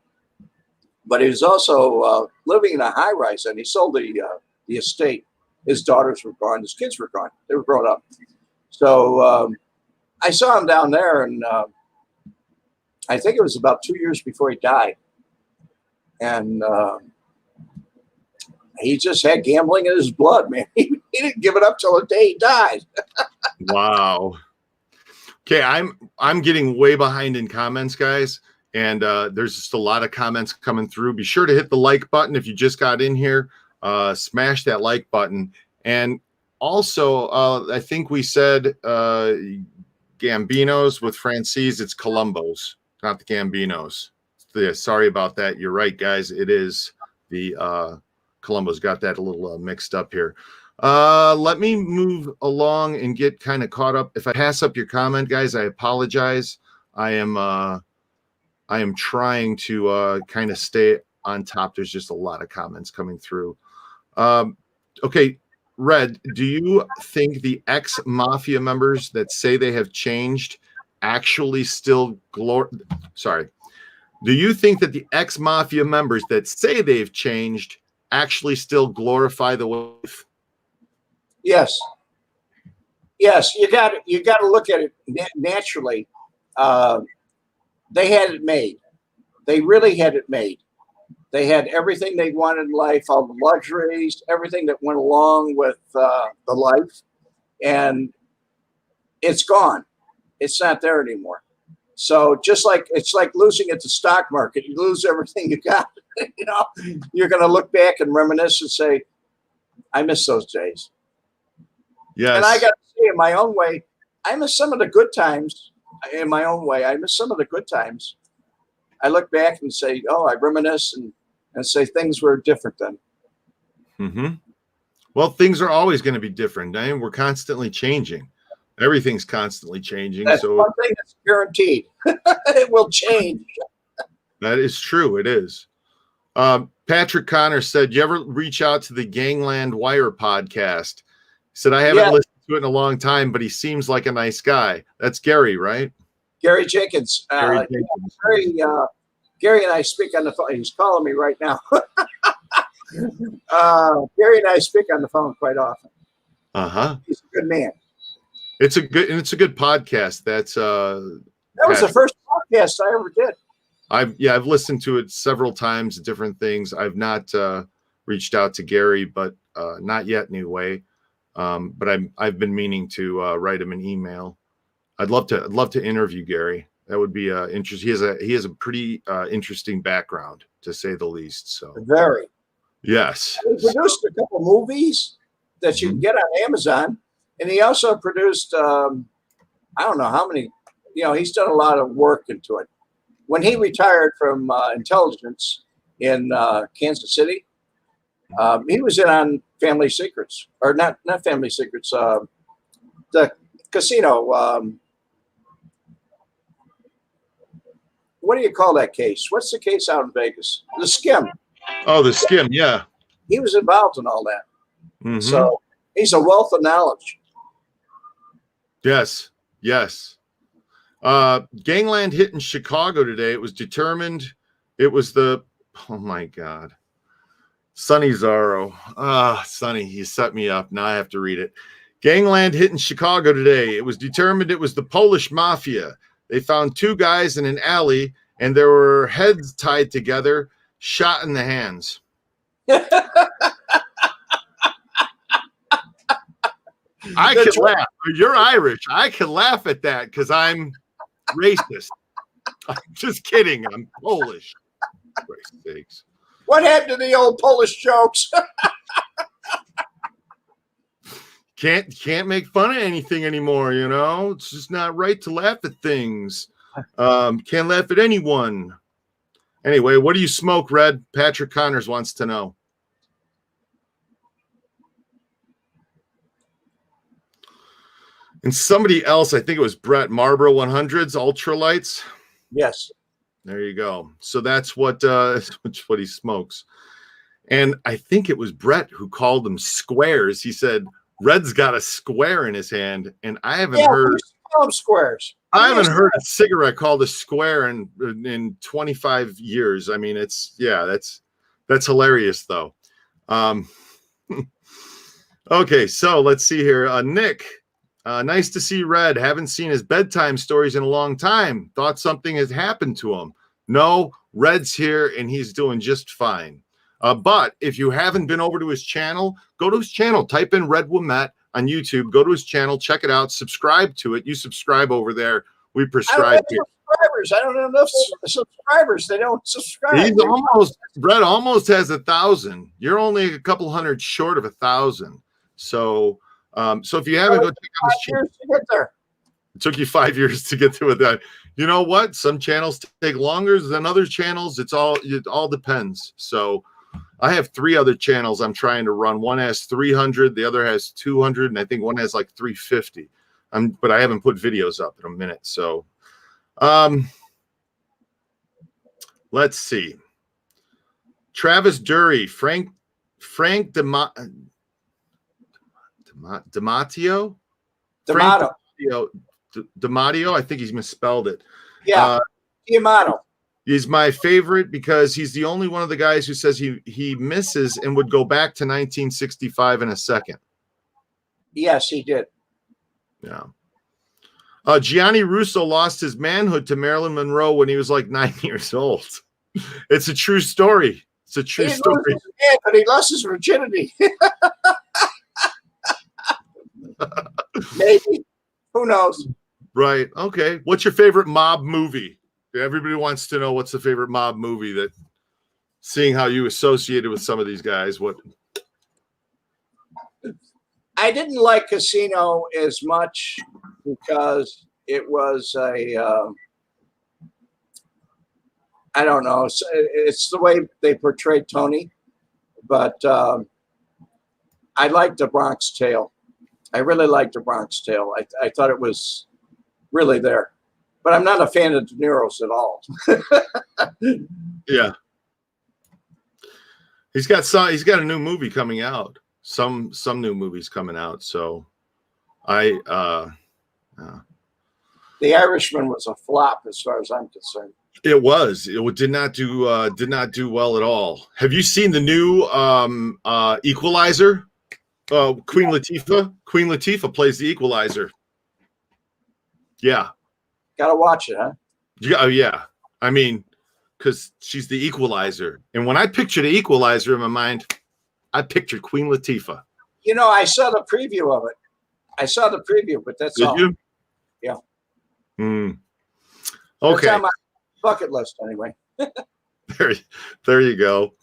But he was also living in a high rise, and he sold the estate. His daughters were gone. His kids were gone. They were grown up. So I saw him down there, and I think it was about 2 years before he died. And he just had gambling in his blood, man. He didn't give it up till the day he died. Wow. Okay, I'm getting way behind in comments, guys. And there's just a lot of comments coming through. Be sure to hit the like button if you just got in here. Smash that like button. And also, I think we said Gambinos with Franzese. It's Columbos, not the Gambinos. Yeah, sorry about that. You're right, guys. It is the Columbos. Got that a little mixed up here. Let me move along and get kind of caught up. If I pass up your comment, guys, I apologize. I am trying to kind of stay on top. There's just a lot of comments coming through. Okay, Red, do you think the ex-mafia members that say they have changed actually still do you think that the ex-mafia members that say they've changed actually still glorify the wife? Yes. Yes, you got to look at it naturally. They had it made. They really had it made. They had everything they wanted in life, all the luxuries, everything that went along with the life, and it's gone. It's not there anymore. So just like it's like losing at the stock market, you lose everything you got. You know, you're going to look back and reminisce and say, "I miss those days." Yes. And I got to say, in my own way, I miss some of the good times. In my own way, I miss some of the good times. I look back and say, "Oh, I reminisce and say things were different then." Mm-hmm. Well, things are always going to be different. I mean, we're constantly changing. Everything's constantly changing. That's so one thing that's guaranteed. It will change. That is true. It is. Patrick Connor said, "You ever reach out to the Gangland Wire podcast?" He said, "I haven't listened to it in a long time, but he seems like a nice guy." That's Gary, right? Gary Jenkins. Gary Jenkins. Gary and I speak on the phone. He's calling me right now. Gary and I speak on the phone quite often. Uh-huh. He's a good man. It's a good podcast. That was the first podcast I ever did. I've listened to it several times, different things. I've not reached out to Gary, but not yet anyway. But I've been meaning to write him an email. I'd love to interview Gary. That would be interesting. He has a pretty interesting background, to say the least. So very. Yes. He produced a couple movies that you can get on Amazon, and he also produced I don't know how many. You know, he's done a lot of work into it. When he retired from intelligence in Kansas City, he was in on Family Secrets, or not Family Secrets, the casino. What do you call that case? What's the case out in Vegas? The Skim. Oh, the Skim, yeah. He was involved in all that. Mm-hmm. So he's a wealth of knowledge. Yes, yes. Gangland hit in Chicago today. It was determined. It was oh my God. Sonny Zarro. Sonny, you set me up. Now I have to read it. Gangland hit in Chicago today. It was determined it was the Polish Mafia. They found two guys in an alley, and there were heads tied together, shot in the hands. I can laugh. You're Irish. I can laugh at that because I'm racist. I'm just kidding. I'm Polish. Christ's sakes. What happened to the old Polish jokes? Can't make fun of anything anymore, you know? It's just not right to laugh at things. Can't laugh at anyone. Anyway, what do you smoke, Red? Patrick Connors wants to know. And somebody else, I think it was Brett, Marlboro 100s, ultralights. Yes. There you go. So that's what he smokes. And I think it was Brett who called them squares. He said, Red's got a square in his hand, and I haven't Yeah, heard. we used to call them squares. I haven't heard a cigarette called a square in 25 years. I mean, that's hilarious though. Okay, so let's see here. Nick, nice to see Red. Haven't seen his bedtime stories in a long time. Thought something has happened to him. No, Red's here and he's doing just fine. But if you haven't been over to his channel, go to his channel. Type in Red Wemette on YouTube. Go to his channel. Check it out. Subscribe to it. You subscribe over there. We prescribe here. Subscribers. I don't have enough subscribers. They don't subscribe. Red almost has 1,000. You're only a couple hundred short of 1,000. So, if you haven't, go check out his channel. To get there. It took you 5 years to get to it. You know what? Some channels take longer than other channels. It all depends. So, I have 3 other channels I'm trying to run. One has 300, the other has 200, and I think one has like 350. But I haven't put videos up in a minute. So, let's see. Travis Dury, Frank D'Amato. I think he's misspelled it. Yeah, D'Amato. He's my favorite because he's the only one of the guys who says he misses and would go back to 1965 in a second. Yes, he did. Yeah. Gianni Russo lost his manhood to Marilyn Monroe when he was like 9 years old. It's a true story. It's a true story. But he lost his virginity. Maybe. Who knows? Right. Okay. What's your favorite mob movie? Everybody wants to know what's the favorite mob movie that, seeing how you associated with some of these guys, what? I didn't like Casino as much because it was I don't know. It's the way they portrayed Tony, but I liked The Bronx Tale. I really liked The Bronx Tale. I thought it was really there. But I'm not a fan of De Niro's at all. Yeah. He's got a new movie coming out. Some new movies coming out. So The Irishman was a flop as far as I'm concerned. It was. It did not do well at all. Have you seen the new Equalizer? Queen Latifah. Queen Latifah plays the Equalizer. Yeah. Gotta watch it, huh? Yeah. Yeah. I mean, because she's the Equalizer, and when I picture the Equalizer in my mind, I pictured Queen Latifah. You know, I saw the preview of it. But that's all. Did you? Yeah. Okay. That's on my bucket list anyway. There you go.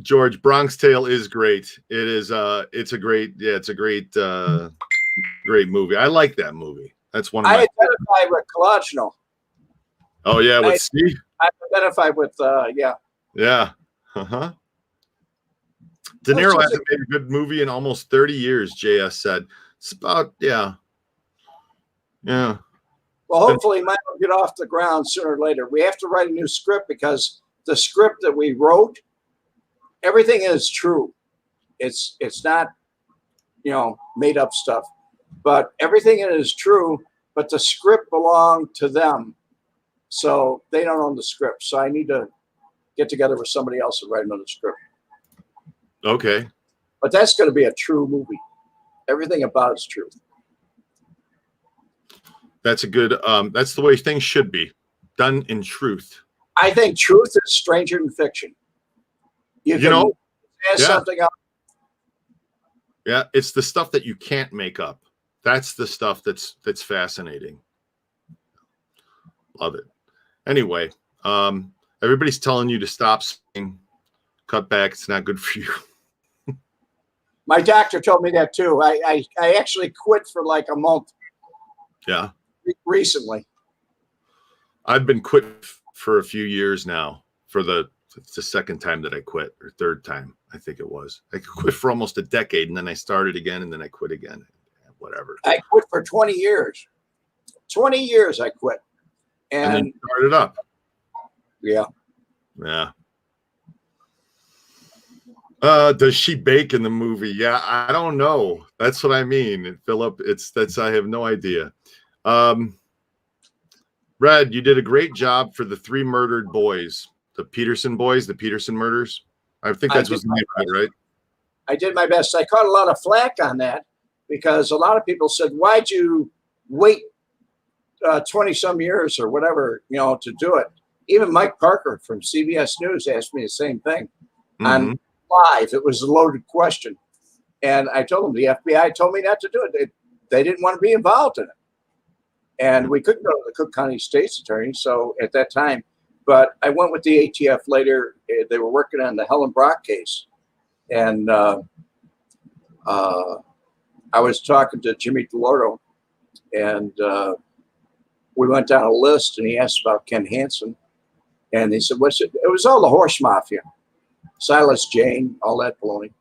George, Bronx Tale is great. It is. It's a great movie. I like that movie. That's one of my. I identify with Collagino. Oh yeah, with Steve. I identify with yeah. Yeah. Uh-huh. De Niro hasn't made a good movie in almost 30 years, JS said. It's about, yeah. Yeah. Well, hopefully mine will get off the ground sooner or later. We have to write a new script because the script that we wrote, everything is true. It's not, made up stuff. But everything is true, but the script belonged to them. So they don't own the script. So I need to get together with somebody else and write another script. Okay. But that's going to be a true movie. Everything about it's true. That's a good, that's the way things should be done in truth. I think truth is stranger than fiction. You can something up. Yeah, it's the stuff that you can't make up. That's the stuff that's fascinating. Love it. Anyway, everybody's telling you to stop saying cut back. It's not good for you. My doctor told me that too. I actually quit for like a month. Yeah. Recently. I've been quit for a few years now. It's the second time that I quit, or third time, I think it was. I quit for almost a decade, and then I started again, and then I quit again. Whatever. I quit for 20 years. 20 years I quit. And then started up. Yeah. Yeah. Does she bake in the movie? Yeah, I don't know. That's what I mean, Philip. I have no idea. Red, you did a great job for the 3 murdered boys, the Peterson boys, the Peterson murders. I think that's what's the name of it, right? I did my best. I caught a lot of flack on that because a lot of people said, "Why'd you wait 20 some years or whatever, to do it?" Even Mike Parker from CBS News asked me the same thing on live. It was a loaded question. And I told him the FBI told me not to do it. They didn't want to be involved in it. And we couldn't go to the Cook County State's Attorney. So at that time, but I went with the ATF later. They were working on the Helen Brock case. And I was talking to Jimmy Delorto, and we went down a list, and he asked about Ken Hansen. And he said, what's it? It was all the horse mafia, Silas Jane, all that baloney.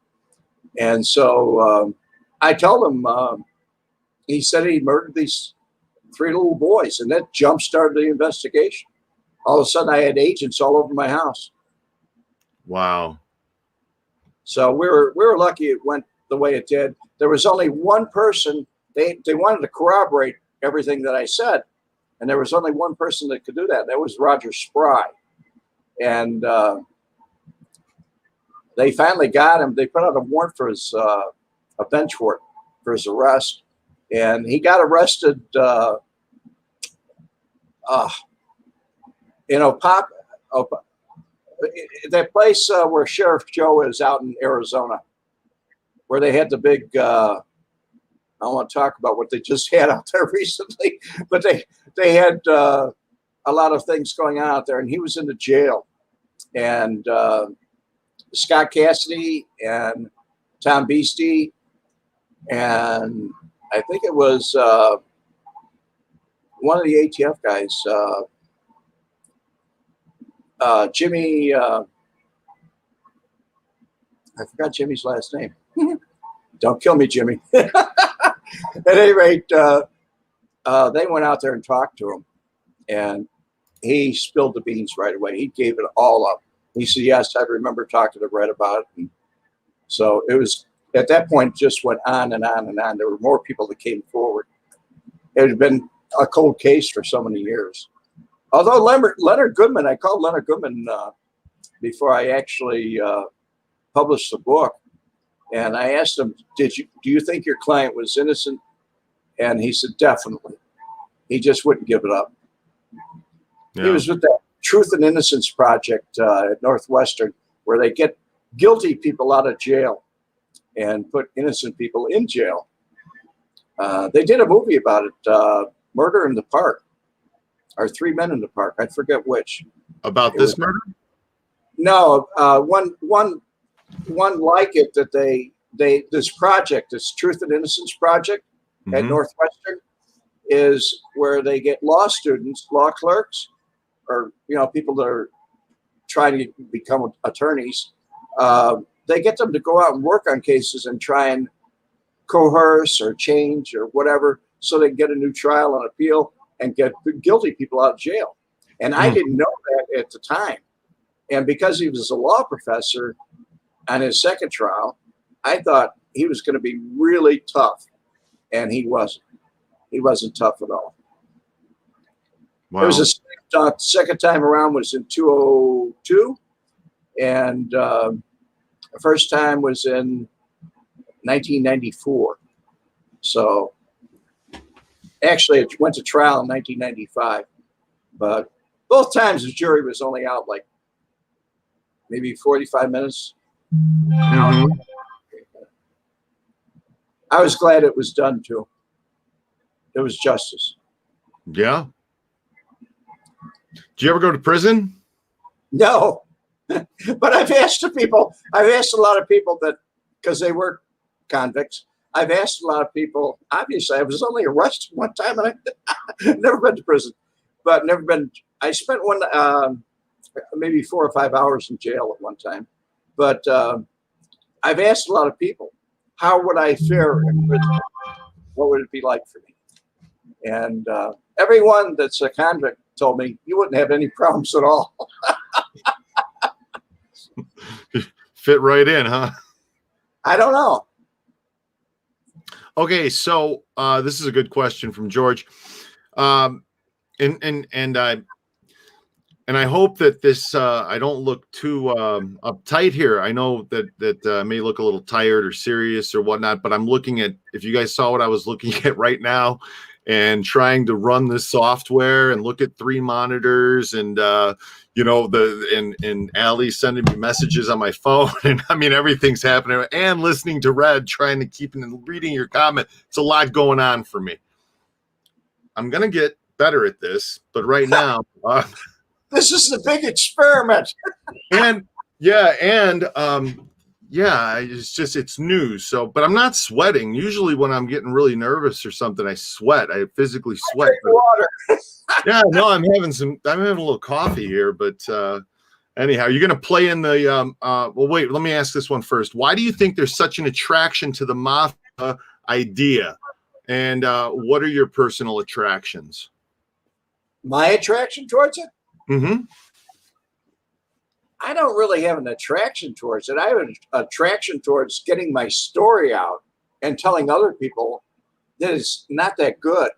And so I told him, he said he murdered these 3 little boys, and that jump-started the investigation. All of a sudden, I had agents all over my house. Wow. So we were lucky it went the way it did. There was only one person, they wanted to corroborate everything that I said, and there was only one person that could do that. That was Roger Spry. And they finally got him. They put out a warrant for his, a bench warrant for his arrest. And he got arrested, that place where Sheriff Joe is out in Arizona, where they had the big, I don't want to talk about what they just had out there recently, but they had a lot of things going on out there, and he was in the jail. And Scott Cassidy and Tom Beastie, and I think it was one of the ATF guys, Jimmy, I forgot Jimmy's last name. Don't kill me, Jimmy. At any rate, they went out there and talked to him, and he spilled the beans right away. He gave it all up. He said, yes, I remember talking to Red about it. And so it was, at that point, just went on and on and on. There were more people that came forward. It had been a cold case for so many years. Although Leonard Goodman, I called Leonard Goodman before I actually published the book. And I asked him, do you think your client was innocent? And he said, definitely. He just wouldn't give it up. Yeah. He was with that Truth and Innocence Project at Northwestern, where they get guilty people out of jail and put innocent people in jail. They did a movie about it, Murder in the Park, or 3 Men in the Park. I forget which. About this murder? No, one like it that this project, this Truth and Innocence Project at Northwestern, is where they get law students, law clerks, or people that are trying to become attorneys. They get them to go out and work on cases and try and coerce or change or whatever, so they can get a new trial and appeal and get guilty people out of jail. And I didn't know that at the time. And because he was a law professor on his second trial, I thought he was going to be really tough, and he wasn't. He wasn't tough at all. Wow. It was the second time around was in 2002, and the first time was in 1994. So actually, it went to trial in 1995, but both times the jury was only out like maybe 45 minutes. I was glad it was done too. It was justice. Yeah. Did you ever go to prison? No, but I've asked a lot of people that, because they were convicts, I've asked a lot of people. Obviously, I was only arrested one time, and I've never been to prison, but never been. I spent maybe 4 or 5 hours in jail at one time, but I've asked a lot of people, how would I fare in prison? What would it be like for me? And everyone that's a convict told me you wouldn't have any problems at all. Fit right in, huh? I don't know. Okay, so this is a good question from George. And I hope that this I don't look too uptight here. I know that may look a little tired or serious or whatnot, but I'm looking at, if you guys saw what I was looking at right now, and trying to run this software and look at 3 monitors and and Allie sending me messages on my phone, and I mean everything's happening, and listening to Red, trying to keep and reading your comment. It's a lot going on for me. I'm gonna get better at this, but right now. This is the big experiment. It's news. So, but I'm not sweating. Usually when I'm getting really nervous or something, I sweat. I physically sweat. Water. Yeah, no, I'm having a little coffee here, but anyhow, you're going to play in the, well, wait, let me ask this one first. Why do you think there's such an attraction to the mafia idea? And what are your personal attractions? My attraction towards it? Mm-hmm. I don't really have an attraction towards it. I have an attraction towards getting my story out and telling other people that it's not that good.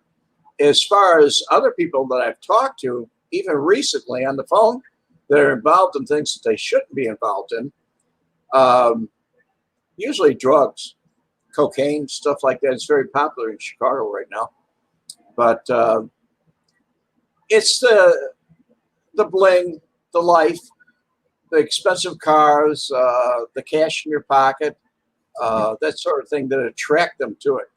As far as other people that I've talked to, even recently on the phone, that are involved in things that they shouldn't be involved in, usually drugs, cocaine, stuff like that. It's very popular in Chicago right now. But it's the bling, the life, the expensive cars, the cash in your pocket, that sort of thing that attract them to it.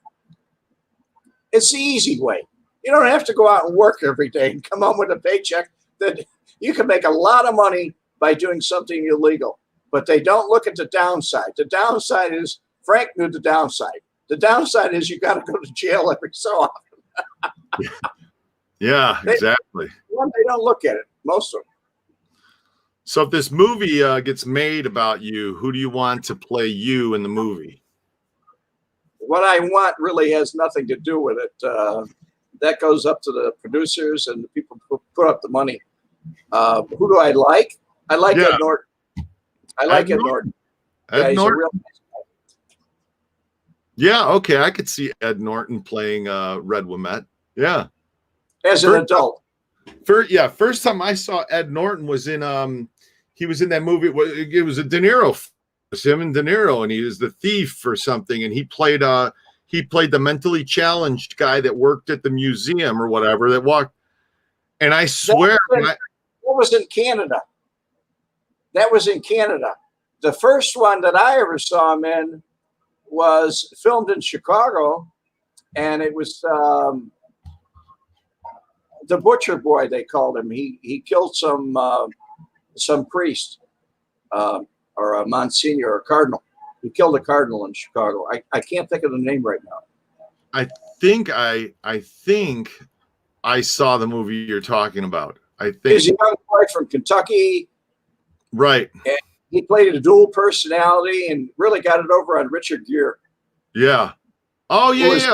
It's the easy way. You don't have to go out and work every day and come home with a paycheck. That you can make a lot of money by doing something illegal, but they don't look at the downside. The downside is, Frank knew the downside. The downside is you got to go to jail every so often. Yeah, exactly. They don't look at it, most of them. So if this movie gets made about you, who do you want to play you in the movie? What I want really has nothing to do with it. That goes up to the producers and the people who put up the money. Who do I like? I like Ed Norton. I like Ed Norton. Ed Norton? A real nice guy. Yeah, okay. I could see Ed Norton playing Red Wemette. Yeah. As an adult. First time I saw Ed Norton was in he was in that movie. It was a De Niro. It was him and De Niro, and he was the thief or something, and he played the mentally challenged guy that worked at the museum or whatever that walked. And I swear that was in Canada. That was in Canada. The first one that I ever saw him in was filmed in Chicago, and it was the Butcher Boy, they called him. He killed some priest or a Monsignor or a cardinal. He killed a cardinal in Chicago. I can't think of the name right now. I think I saw the movie you're talking about. I think he's a young boy from Kentucky. Right. And he played a dual personality and really got it over on Richard Gere. Yeah. Oh yeah.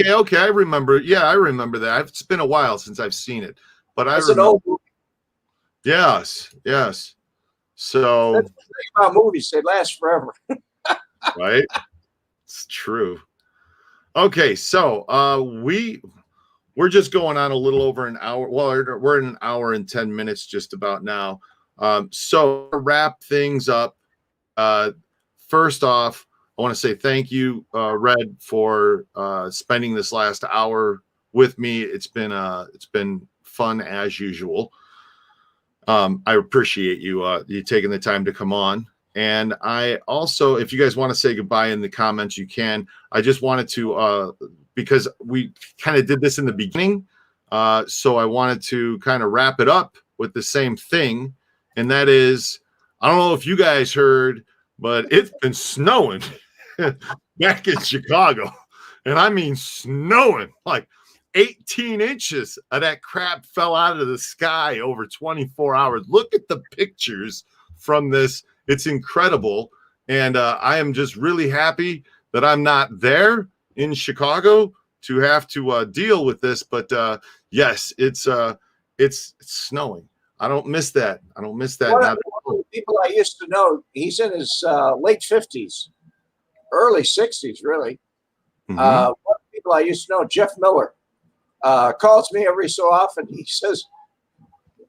Okay. I remember. Yeah, I remember that. It's been a while since I've seen it, but I remember. An old movie. Yes. So that's the thing about movies; they last forever. Right. It's true. Okay, so we're just going on a little over an hour. Well, we're in an hour and 10 minutes just about now. So to wrap things up, first off, I want to say thank you, Red, for spending this last hour with me. It's been fun as usual. I appreciate you taking the time to come on. And I also, if you guys want to say goodbye in the comments, you can. I just wanted to, because we kind of did this in the beginning, so I wanted to kind of wrap it up with the same thing. And that is, I don't know if you guys heard, but it's been snowing back in Chicago. And I mean snowing, like 18 inches of that crap fell out of the sky over 24 hours. Look at the pictures from this. It's incredible. And I am just really happy that I'm not there in Chicago to have to deal with this. But yes, it's snowing. I don't miss that. One people I used to know, he's in his late 50s, early 60s, really. Mhm. One of the people I used to know, Jeff Miller, calls me every so often. He says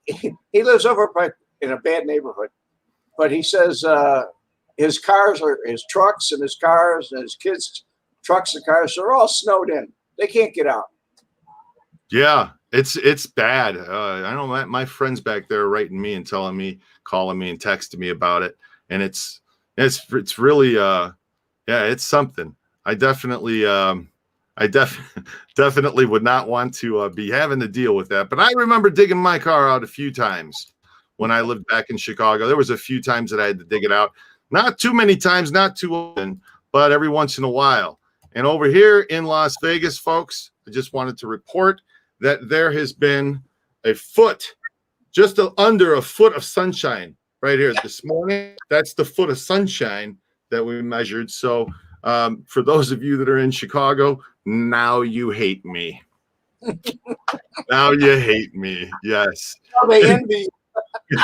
he lives over in a bad neighborhood, but he says his trucks and his cars and his kids' trucks and cars are all snowed in. They can't get out. Yeah, it's bad. I know my friends back there are writing me and telling me, calling me and texting me about it, and it's really yeah, it's something. I definitely definitely would not want to be having to deal with that. But I remember digging my car out a few times when I lived back in Chicago. There was a few times that I had to dig it out. Not too many times, not too often, but every once in a while. And over here in Las Vegas, folks, I just wanted to report that there has been just under a foot of sunshine right here this morning. That's the foot of sunshine that we measured. So for those of you that are in Chicago, now you hate me. Now you hate me. Yes. Now they envy you.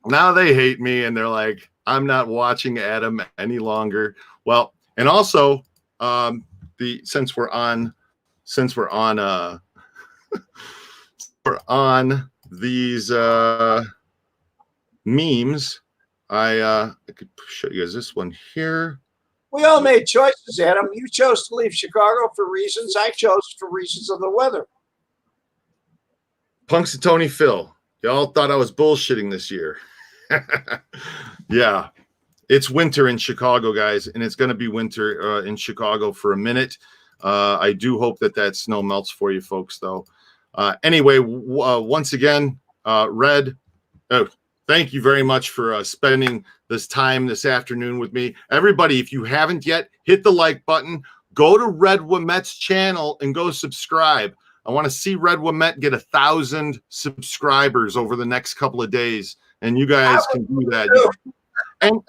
Now they hate me, and they're like, I'm not watching Adam any longer. Well, and also since we're on these memes, I could show you guys this one here. We all made choices, Adam. You chose to leave Chicago for reasons. I chose for reasons of the weather. Punks and Tony Phil, y'all thought I was bullshitting this year. Yeah, it's winter in Chicago, guys, and it's going to be winter in Chicago for a minute. I do hope that snow melts for you folks, though. Anyway, once again, Red, thank you very much for spending this time this afternoon with me. Everybody, if you haven't yet, hit the like button. Go to Red Wemette's channel and go subscribe. I want to see Red Wemette get 1,000 subscribers over the next couple of days, and you guys can do that. And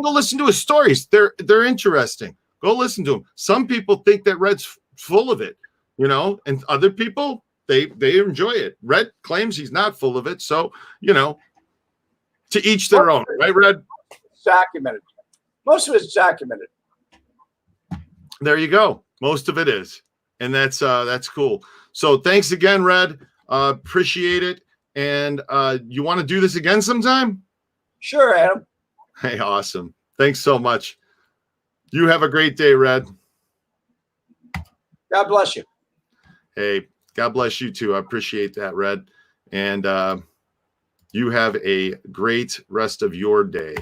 go listen to his stories. They're interesting. Go listen to them. Some people think that Red's full of it, and other people they enjoy it. Red claims he's not full of it, so to each their own, right, Red? Documented. Most of it's documented. There you go. Most of it is, and that's cool. So thanks again, Red. Appreciate it. And you want to do this again sometime? Sure, Adam. Hey, awesome. Thanks so much. You have a great day, Red. God bless you. Hey, God bless you too. I appreciate that, Red. And you have a great rest of your day.